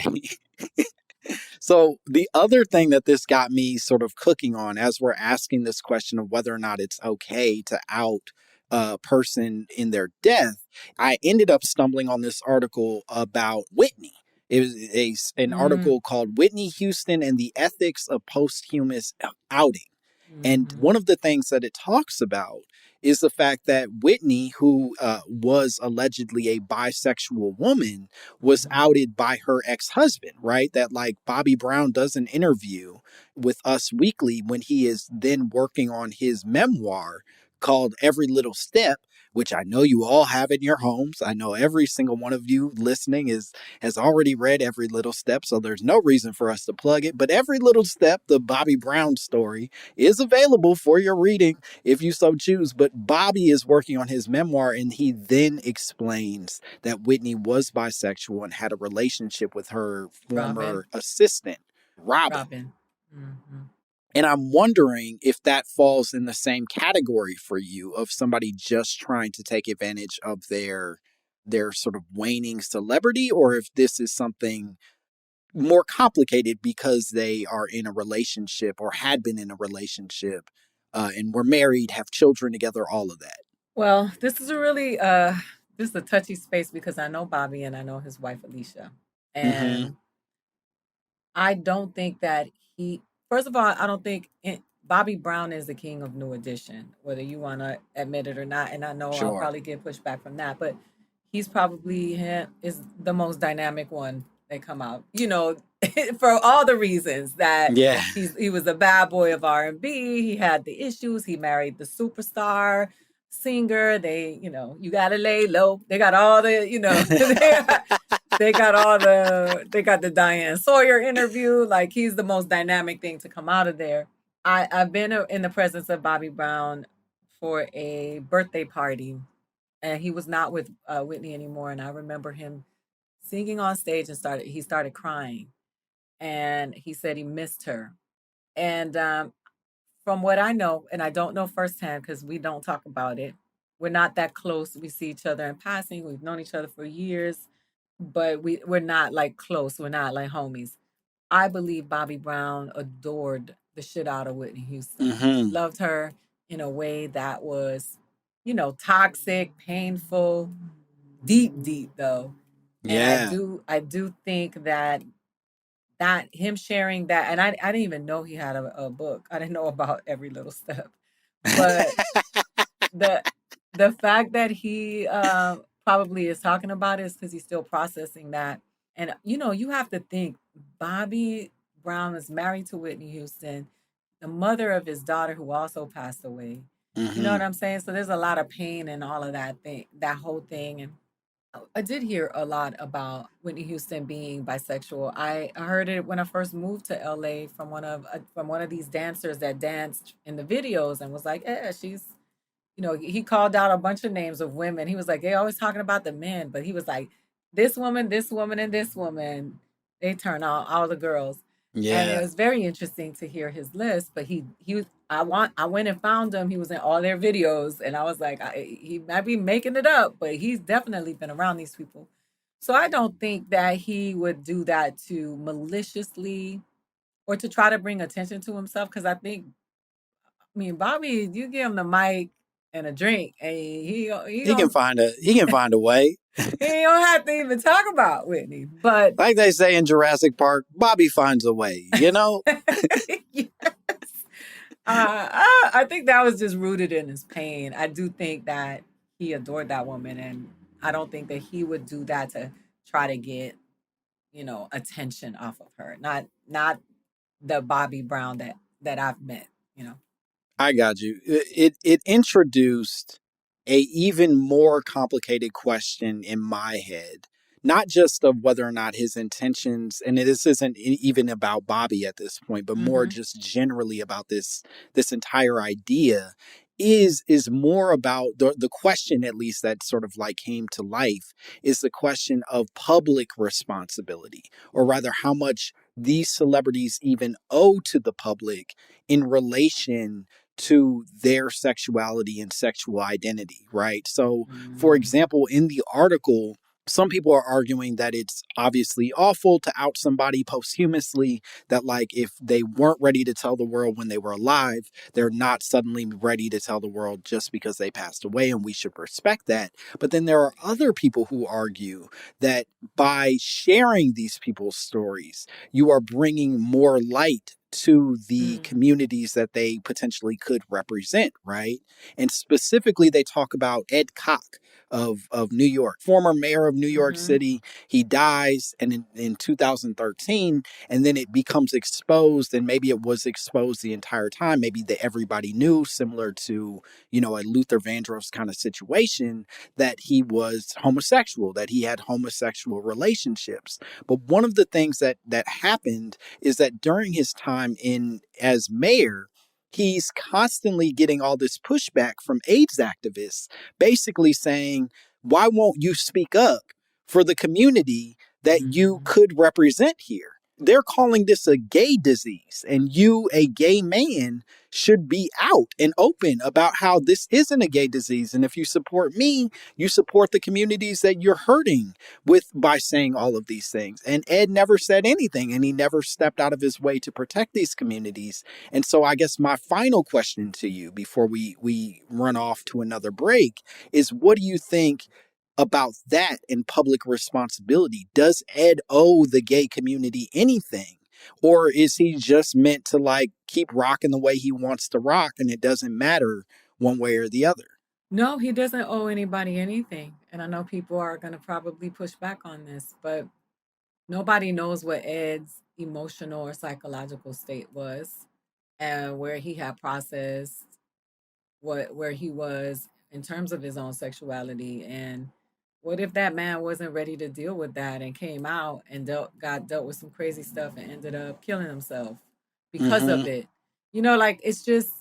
So the other thing that this got me sort of cooking on as we're asking this question of whether or not it's okay to out a person in their death, I ended up stumbling on this article about Whitney. It was an Mm, article called Whitney Houston and the Ethics of Posthumous Outing. And mhm, one of the things that it talks about is the fact that Whitney, who was allegedly a bisexual woman, was mhm. outed by her ex-husband, right? That like Bobby Brown does an interview with Us Weekly when he is then working on his memoir called Every Little Step, which I know you all have in your homes. I know every single one of you listening has already read Every Little Step, so there's no reason for us to plug it. But Every Little Step, the Bobby Brown story, is available for your reading if you so choose. But Bobby is working on his memoir, and he then explains that Whitney was bisexual and had a relationship with her Robin. former assistant, Robin. Robin. Mhm. And I'm wondering if that falls in the same category for you of somebody just trying to take advantage of their sort of waning celebrity, or if this is something more complicated because they are in a relationship or had been in a relationship and were married, have children together, all of that. Well, this is a really this is a touchy space because I know Bobby and I know his wife Alicia. Mm-hmm. And I don't think that he first of all, I don't think Bobby Brown is the king of New Edition, whether you want to admit it or not. And I know I'll Sure. probably get pushback from that, but he's probably is the most dynamic one that come out. For all the reasons that Yeah. he was a bad boy of R&B. He had the issues. He married the superstar singer. You gotta lay low. They got all the, they got the Diane Sawyer interview. Like he's the most dynamic thing to come out of there. I've been in the presence of Bobby Brown for a birthday party, and he was not with Whitney anymore. And I remember him singing on stage and he started crying, and he said he missed her. And from what I know, and I don't know firsthand because we don't talk about it, we're not that close. We see each other in passing. We've known each other for years, but we're not like close. We're not like homies. I believe Bobby Brown adored the shit out of Whitney Houston. He Mm-hmm. loved her in a way that was, toxic, painful, deep, deep though. And Yeah. I do think that him sharing that, and I didn't even know he had a book. I didn't know about Every Little Step, but the the fact that he probably is talking about it is because he's still processing that. And you have to think Bobby Brown is married to Whitney Houston, the mother of his daughter who also passed away. You know Mm-hmm. what I'm saying? So there's a lot of pain in all of that whole thing. And I did hear a lot about Whitney Houston being bisexual. I heard it when I first moved to LA from one of these dancers that danced in the videos and was like, "Yeah, she's." He called out a bunch of names of women. He was like, "They always talking about the men," but he was like, this woman, and this woman." They turn out all the girls, and it Yeah. was very interesting to hear his list. But I went and found him. He was in all their videos, and I was like, he might be making it up, but he's definitely been around these people. So I don't think that he would do that to maliciously or to try to bring attention to himself. Because I mean, Bobby, you give him the mic and a drink, and he He can don't find a way. he don't have to even talk about Whitney. But Like they say in Jurassic Park, Bobby finds a way, you know? yes, I think that was just rooted in his pain. I do think that he adored that woman, and I don't think that he would do that to try to get attention off of her. Not the Bobby Brown that I've met. You know. I got you. It introduced a even more complicated question in my head, not just of whether or not his intentions, and this isn't even about Bobby at this point, but more Mm-hmm. just generally about this entire idea is more about the question, at least that sort of like came to life, is the question of public responsibility, or rather how much these celebrities even owe to the public in relation to their sexuality and sexual identity, right? So, for Mm-hmm. example, in the article, some people are arguing that it's obviously awful to out somebody posthumously, that like if they weren't ready to tell the world when they were alive, they're not suddenly ready to tell the world just because they passed away, and we should respect that. But then there are other people who argue that by sharing these people's stories, you are bringing more light to the Mm. communities that they potentially could represent, right? And specifically, they talk about Ed Koch of New York, former mayor of New York Mm-hmm. City. He dies in 2013, and then it becomes exposed, and maybe it was exposed the entire time. Maybe that everybody knew, similar to, you know, a Luther Vandross kind of situation, that he was homosexual, that he had homosexual relationships. But one of the things that happened is that during his time in as mayor, he's constantly getting all this pushback from AIDS activists, basically saying, why won't you speak up for the community that you Mm-hmm. could represent here? They're calling this a gay disease, and you, a gay man, should be out and open about how this isn't a gay disease. And if you support me, you support the communities that you're hurting with by saying all of these things. And Ed never said anything, and he never stepped out of his way to protect these communities. And so I guess my final question to you before we run off to another break is, what do you think about that in public responsibility? Does Ed owe the gay community anything? Or is he just meant to like keep rocking the way he wants to rock, and it doesn't matter one way or the other? No, he doesn't owe anybody anything. And I know people are going to probably push back on this, but nobody knows what Ed's emotional or psychological state was and where he had processed where he was in terms of his own sexuality. And what if that man wasn't ready to deal with that and came out and got dealt with some crazy stuff and ended up killing himself because Mm-hmm. of it? You know, like it's just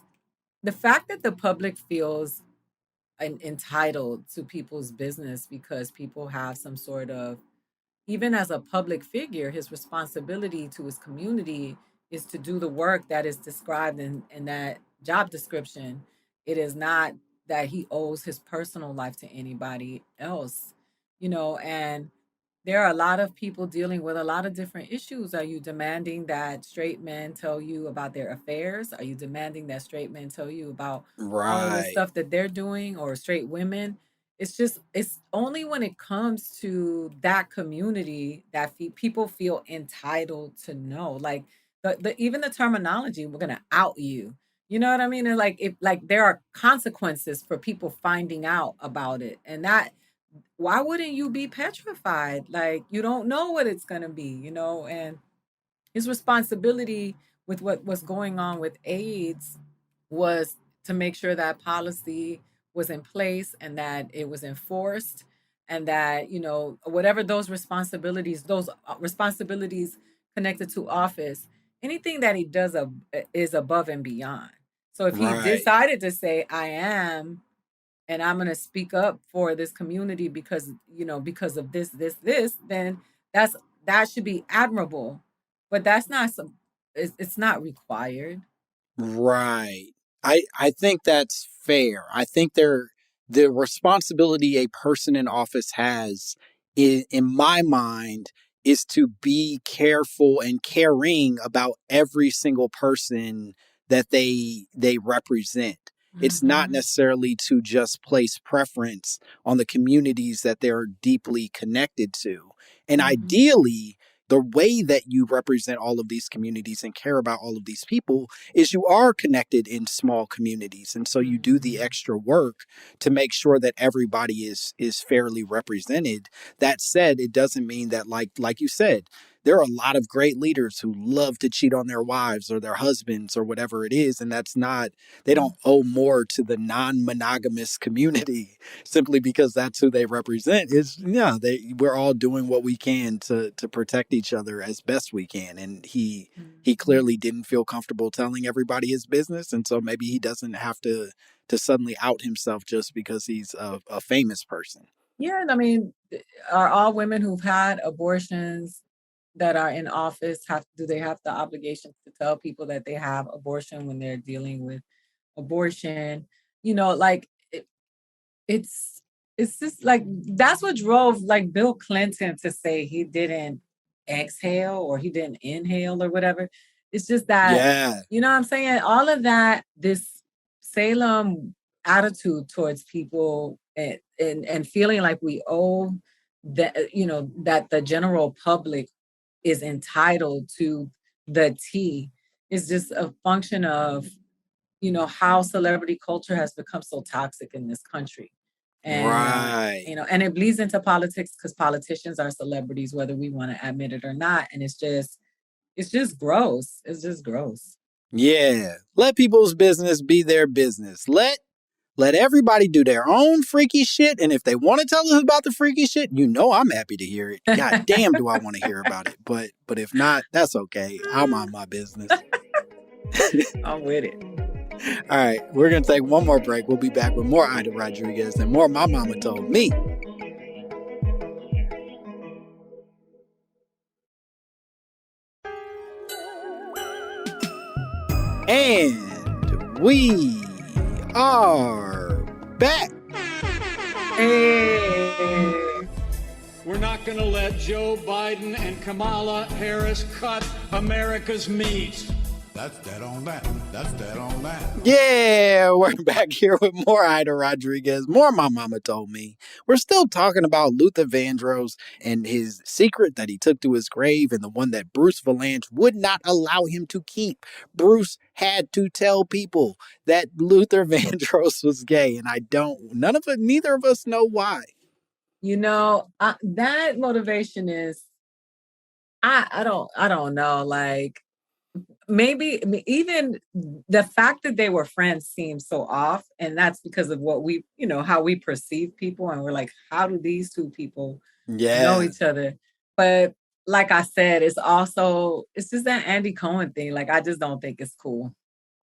the fact that the public feels entitled to people's business because people have some sort of, even as a public figure, his responsibility to his community is to do the work that is described in that job description. It is not that he owes his personal life to anybody else, you know, and there are a lot of people dealing with a lot of different issues. Are you demanding that straight men tell you about their affairs? Are you demanding that straight men tell you about all of the Right. stuff that they're doing, or straight women? It's just, it's only when it comes to that community that people feel entitled to know. Like the even the terminology, we're gonna out you. You know what I mean? And like if like there are consequences for people finding out about it. And that, why wouldn't you be petrified? Like you don't know what it's gonna be, you know? And his responsibility with what was going on with AIDS was to make sure that policy was in place and that it was enforced, and that, you know, whatever those responsibilities connected to office, anything that he does is above and beyond. So if he Right. decided to say, I am, and I'm going to speak up for this community because, you know, because of this, then that's, that should be admirable. But that's not some, it's not required. Right. I think that's fair. I think the responsibility a person in office has, in my mind, is to be careful and caring about every single person that they represent. It's not Mhm. necessarily to just place preference on the communities that they're deeply connected to. And Mhm. ideally, the way that you represent all of these communities and care about all of these people is you are connected in small communities, and so you do the Mhm. extra work to make sure that everybody is fairly represented. That said, it doesn't mean that, like you said, there are a lot of great leaders who love to cheat on their wives or their husbands or whatever it is, and that's not, they don't owe more to the non-monogamous community simply because that's who they represent. Is, yeah, we're all doing what we can to protect each other as best we can. And he Mhm. clearly didn't feel comfortable telling everybody his business, and so maybe he doesn't have to suddenly out himself just because he's a famous person. Yeah, and I mean, are all women who've had abortions that are in office, have, do they have the obligation to tell people that they have abortion when they're dealing with abortion? You know, like it's it's just like that's what drove like Bill Clinton to say he didn't exhale or he didn't inhale or whatever. It's just that, Yeah. you know what I'm saying? All of that, this Salem attitude towards people and feeling like we owe that, you know, that the general public is entitled to the tea is just a function of, you know, how celebrity culture has become so toxic in this country. And, Right. you know, and it bleeds into politics because politicians are celebrities, whether we want to admit it or not. And it's just gross. It's just gross. Yeah. Let people's business be their business. Let everybody do their own freaky shit. And if they want to tell us about the freaky shit, you know I'm happy to hear it. God damn, do I want to hear about it. But if not, that's okay. I'm on my business. I'm with it. All right, we're going to take one more break. We'll be back with more Aida Rodriguez and more My Mama Told Me. And we are back. Hey. We're not going to let Joe Biden and Kamala Harris cut America's meat. That's that on that. That's that on that. Yeah, we're back here with more Aida Rodriguez, more My Mama Told Me. We're still talking about Luther Vandross and his secret that he took to his grave and the one that Bruce Valanche would not allow him to keep. Bruce had to tell people that Luther Vandross was gay, and neither of us know why. You know, that motivation is, I don't know, like, maybe even the fact that they were friends seems so off, and that's because of what we, you know, how we perceive people, and we're like, how do these two people know each other? But like I said, it's just that Andy Cohen thing. Like, I just don't think it's cool.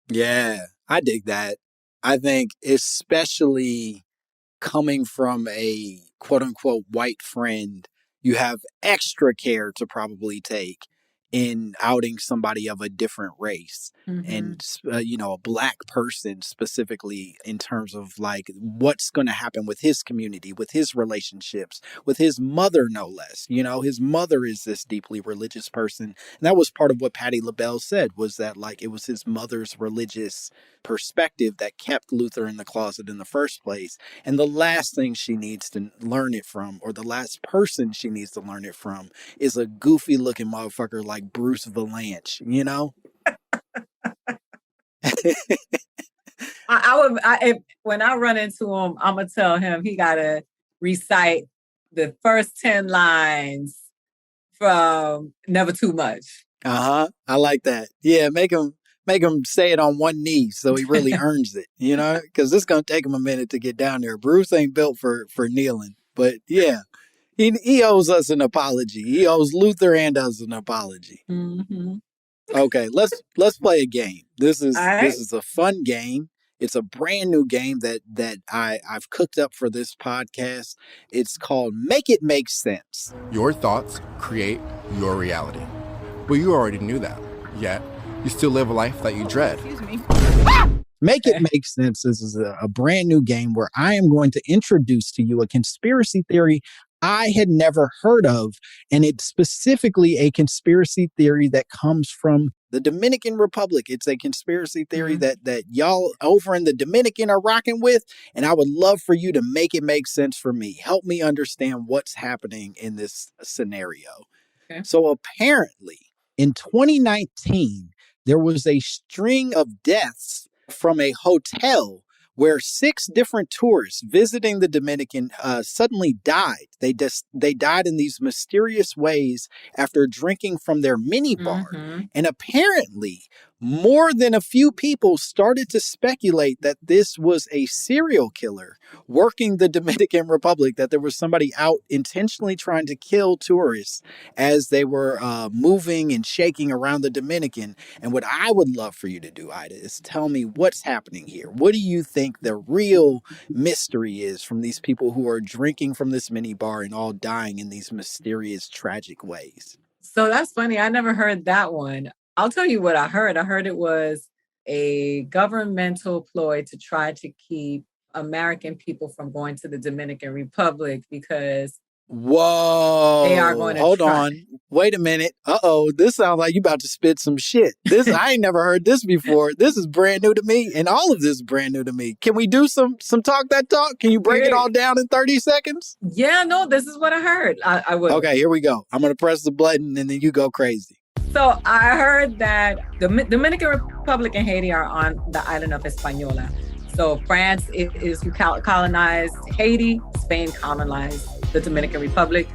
Yeah, I dig that. I think especially coming from a quote unquote white friend, you have extra care to probably take in outing somebody of a different race and, a black person specifically in terms of like what's going to happen with his community, with his relationships, with his mother, no less. You know, his mother is this deeply religious person. And that was part of what Patti LaBelle said, was that like it was his mother's religious perspective that kept Luther in the closet in the first place. And the last thing she needs to learn it from, or the last person she needs to learn it from, is a goofy looking motherfucker like Bruce Valanche, you know? When I run into him, I'm going to tell him he got to recite the first 10 lines from Never Too Much. I like that. Yeah, make him say it on one knee so he really earns it, you know, because it's going to take him a minute to get down there. Bruce ain't built for kneeling, but yeah, he owes us an apology. He owes Luther and us an apology. Mm-hmm. Okay, let's play a game. This is right. This is a fun game. It's a brand new game that I've cooked up for this podcast. It's called Make It Make Sense. Your thoughts create your reality. Well, you already knew that, yet you still live a life that you dread. Excuse me. Make It Make Sense. This is a brand new game where I am going to introduce to you a conspiracy theory I had never heard of. And it's specifically a conspiracy theory that comes from the Dominican Republic. It's a conspiracy theory that y'all over in the Dominican are rocking with. And I would love for you to make it make sense for me. Help me understand what's happening in this scenario. Okay. So apparently in 2019, there was a string of deaths from a hotel where 6 different tourists visiting the Dominican suddenly died. They died in these mysterious ways after drinking from their minibar. And apparently, more than a few people started to speculate that this was a serial killer working the Dominican Republic, that there was somebody out intentionally trying to kill tourists as they were moving and shaking around the Dominican. And what I would love for you to do, Aida, is tell me what's happening here. What do you think the real mystery is from these people who are drinking from this minibar and all dying in these mysterious, tragic ways? So that's funny. I never heard that one. I'll tell you what I heard. I heard it was a governmental ploy to try to keep American people from going to the Dominican Republic because they are Whoa, going to hold try. on. Wait a minute. Uh-oh, this sounds like you about to spit some shit. I ain't never heard this before. This is brand new to me, and all of this is brand new to me. Can we do some talk that talk? Can you break it all down in 30 seconds? Yeah, no, this is what I heard. I will. Okay, here we go. I'm going to press the button, and then you go crazy. So I heard that the Dominican Republic and Haiti are on the island of Hispaniola. So France is who colonized Haiti, Spain colonized the Dominican Republic,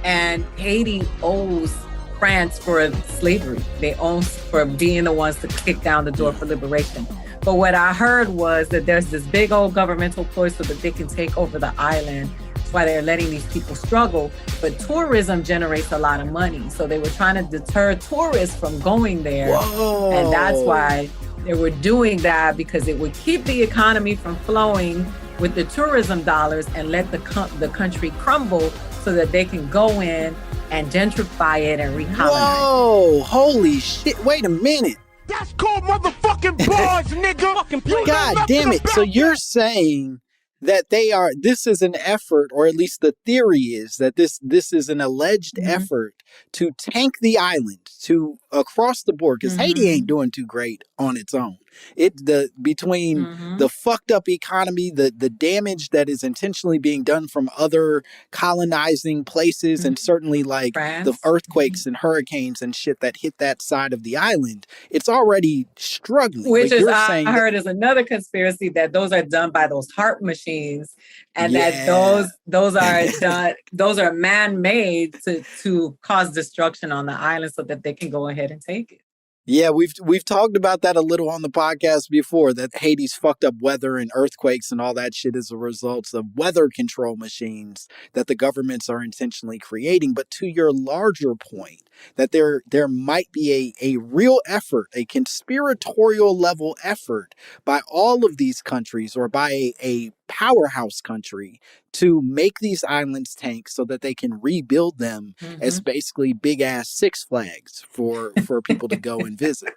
and Haiti owes France for slavery. They owe for being the ones to kick down the door for liberation. But what I heard was that there's this big old governmental push so that they can take over the island. That's why they're letting these people struggle. But tourism generates a lot of money. So they were trying to deter tourists from going there. Whoa. And that's why they were doing that, because it would keep the economy from flowing with the tourism dollars and let the country crumble so that they can go in and gentrify it and recolonize. Whoa, holy shit. Wait a minute. That's called motherfucking bars, nigga. God damn it. So you're saying that this is an effort, or at least the theory is that this is an alleged effort to tank the island to across the board, because Haiti ain't doing too great on its own. Between the fucked up economy, the damage that is intentionally being done from other colonizing places, and certainly like France. The earthquakes and hurricanes and shit that hit that side of the island, it's already struggling. Which is, I heard, is another conspiracy that those are done by those heart machines, and that those are done, those are man-made to cause destruction on the island so that they can go ahead and take it. Yeah, we've talked about that a little on the podcast before, that Haiti's fucked up weather and earthquakes and all that shit is a result of weather control machines that the governments are intentionally creating. But to your larger point, that there might be a real effort, a conspiratorial level effort by all of these countries, or by a powerhouse country, to make these islands tank so that they can rebuild them as basically big ass Six Flags for people to go and visit.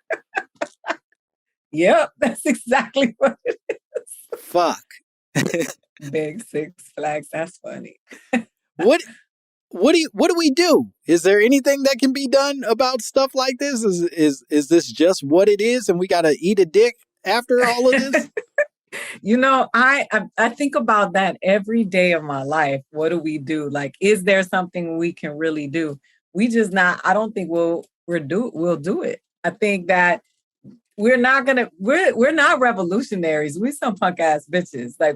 Yep, that's exactly what it is. Fuck. Big Six Flags. That's funny. What do we do? Is there anything that can be done about stuff like this? Is this just what it is, and we gotta eat a dick after all of this? You know, I think about that every day of my life. What do we do? Like, is there something we can really do? We just not. I don't think we'll do it. I think that we're not revolutionaries. We some punk ass bitches. Like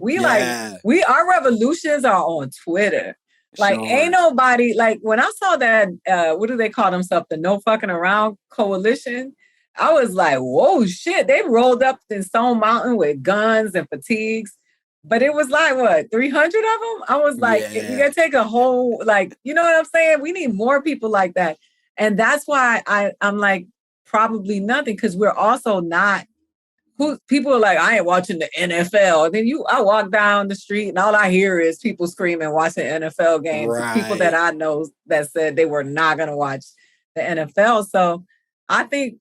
our revolutions are on Twitter. Like, ain't nobody, like, when I saw that, what do they call themselves? The No Fucking Around Coalition. I was like, whoa, shit. They rolled up in Stone Mountain with guns and fatigues. But it was like, what, 300 of them? I was like, you got to take a whole, like, you know what I'm saying? We need more people like that. And that's why I'm like, probably nothing, because we're also not, people are like, I ain't watching the NFL. And then I walk down the street and all I hear is people screaming, watching NFL games. Right. People that I know that said they were not going to watch the NFL. So I think,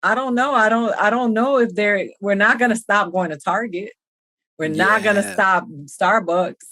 I don't know. I don't know if we're not going to stop going to Target. We're not going to stop Starbucks.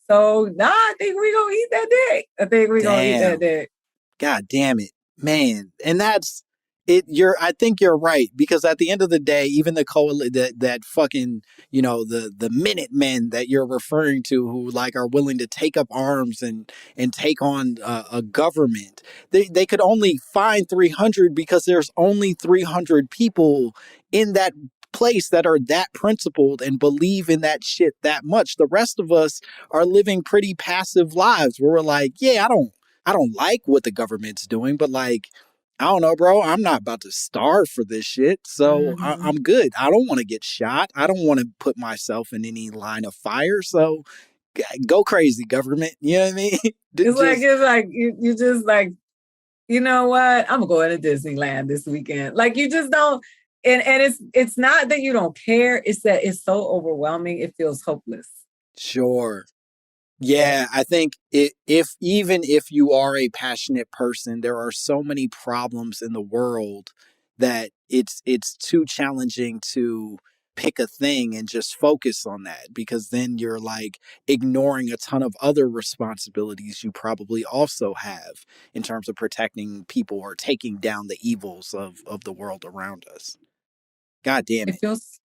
So I think we're going to eat that dick. I think we're going to eat that dick. God damn it, man. And that's it. I think you're right, because at the end of the day, even the that fucking, the Minutemen that you're referring to, who like are willing to take up arms and take on a government, they could only find 300 because there's only 300 people in that place that are that principled and believe in that shit that much. The rest of us are living pretty passive lives where we're like, yeah, I don't like what the government's doing, but like, I don't know, bro. I'm not about to starve for this shit. So I'm good. I don't want to get shot. I don't want to put myself in any line of fire. So go crazy, government. You know what I mean? It's like you just like, you know what? I'm going to Disneyland this weekend. Like, you just don't. And it's not that you don't care. It's that it's so overwhelming. It feels hopeless. Sure. Yeah, I think if you are a passionate person, there are so many problems in the world that it's too challenging to pick a thing and just focus on that, because then you're like ignoring a ton of other responsibilities you probably also have in terms of protecting people or taking down the evils of the world around us. God damn It it. feels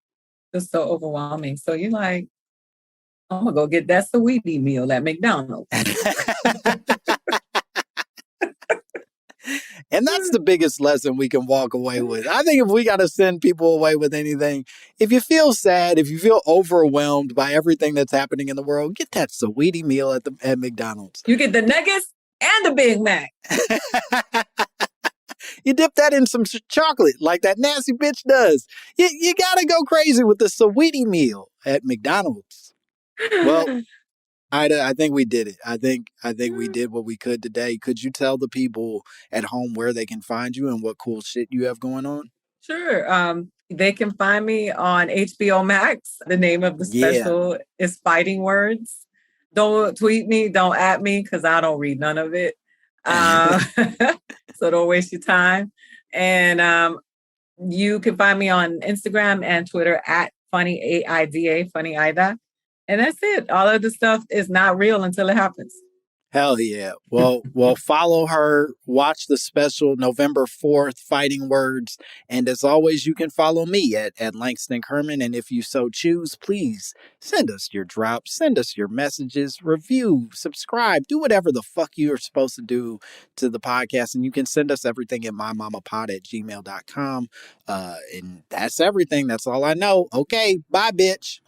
just so overwhelming. So you're like, I'm gonna go get that sweetie meal at McDonald's. And that's the biggest lesson we can walk away with. I think if we got to send people away with anything, if you feel sad, if you feel overwhelmed by everything that's happening in the world, get that sweetie meal at McDonald's. You get the nuggets and the Big Mac. You dip that in some chocolate like that nasty bitch does. You got to go crazy with the sweetie meal at McDonald's. Well, Ida, I think we did it. I think we did what we could today. Could you tell the people at home where they can find you and what cool shit you have going on? Sure. They can find me on HBO Max. The name of the special is Fighting Words. Don't tweet me, don't at me, because I don't read none of it. So don't waste your time. And you can find me on Instagram and Twitter at Funny AIDA, Funny Aida. And that's it. All of the stuff is not real until it happens. Hell yeah. Well, follow her, watch the special November 4th, Fighting Words. And as always, you can follow me at Langston Kerman. And if you so choose, please send us your drops, send us your messages, review, subscribe, do whatever the fuck you're supposed to do to the podcast. And you can send us everything at mymommapod@gmail.com. And that's everything. That's all I know. Okay, bye, bitch.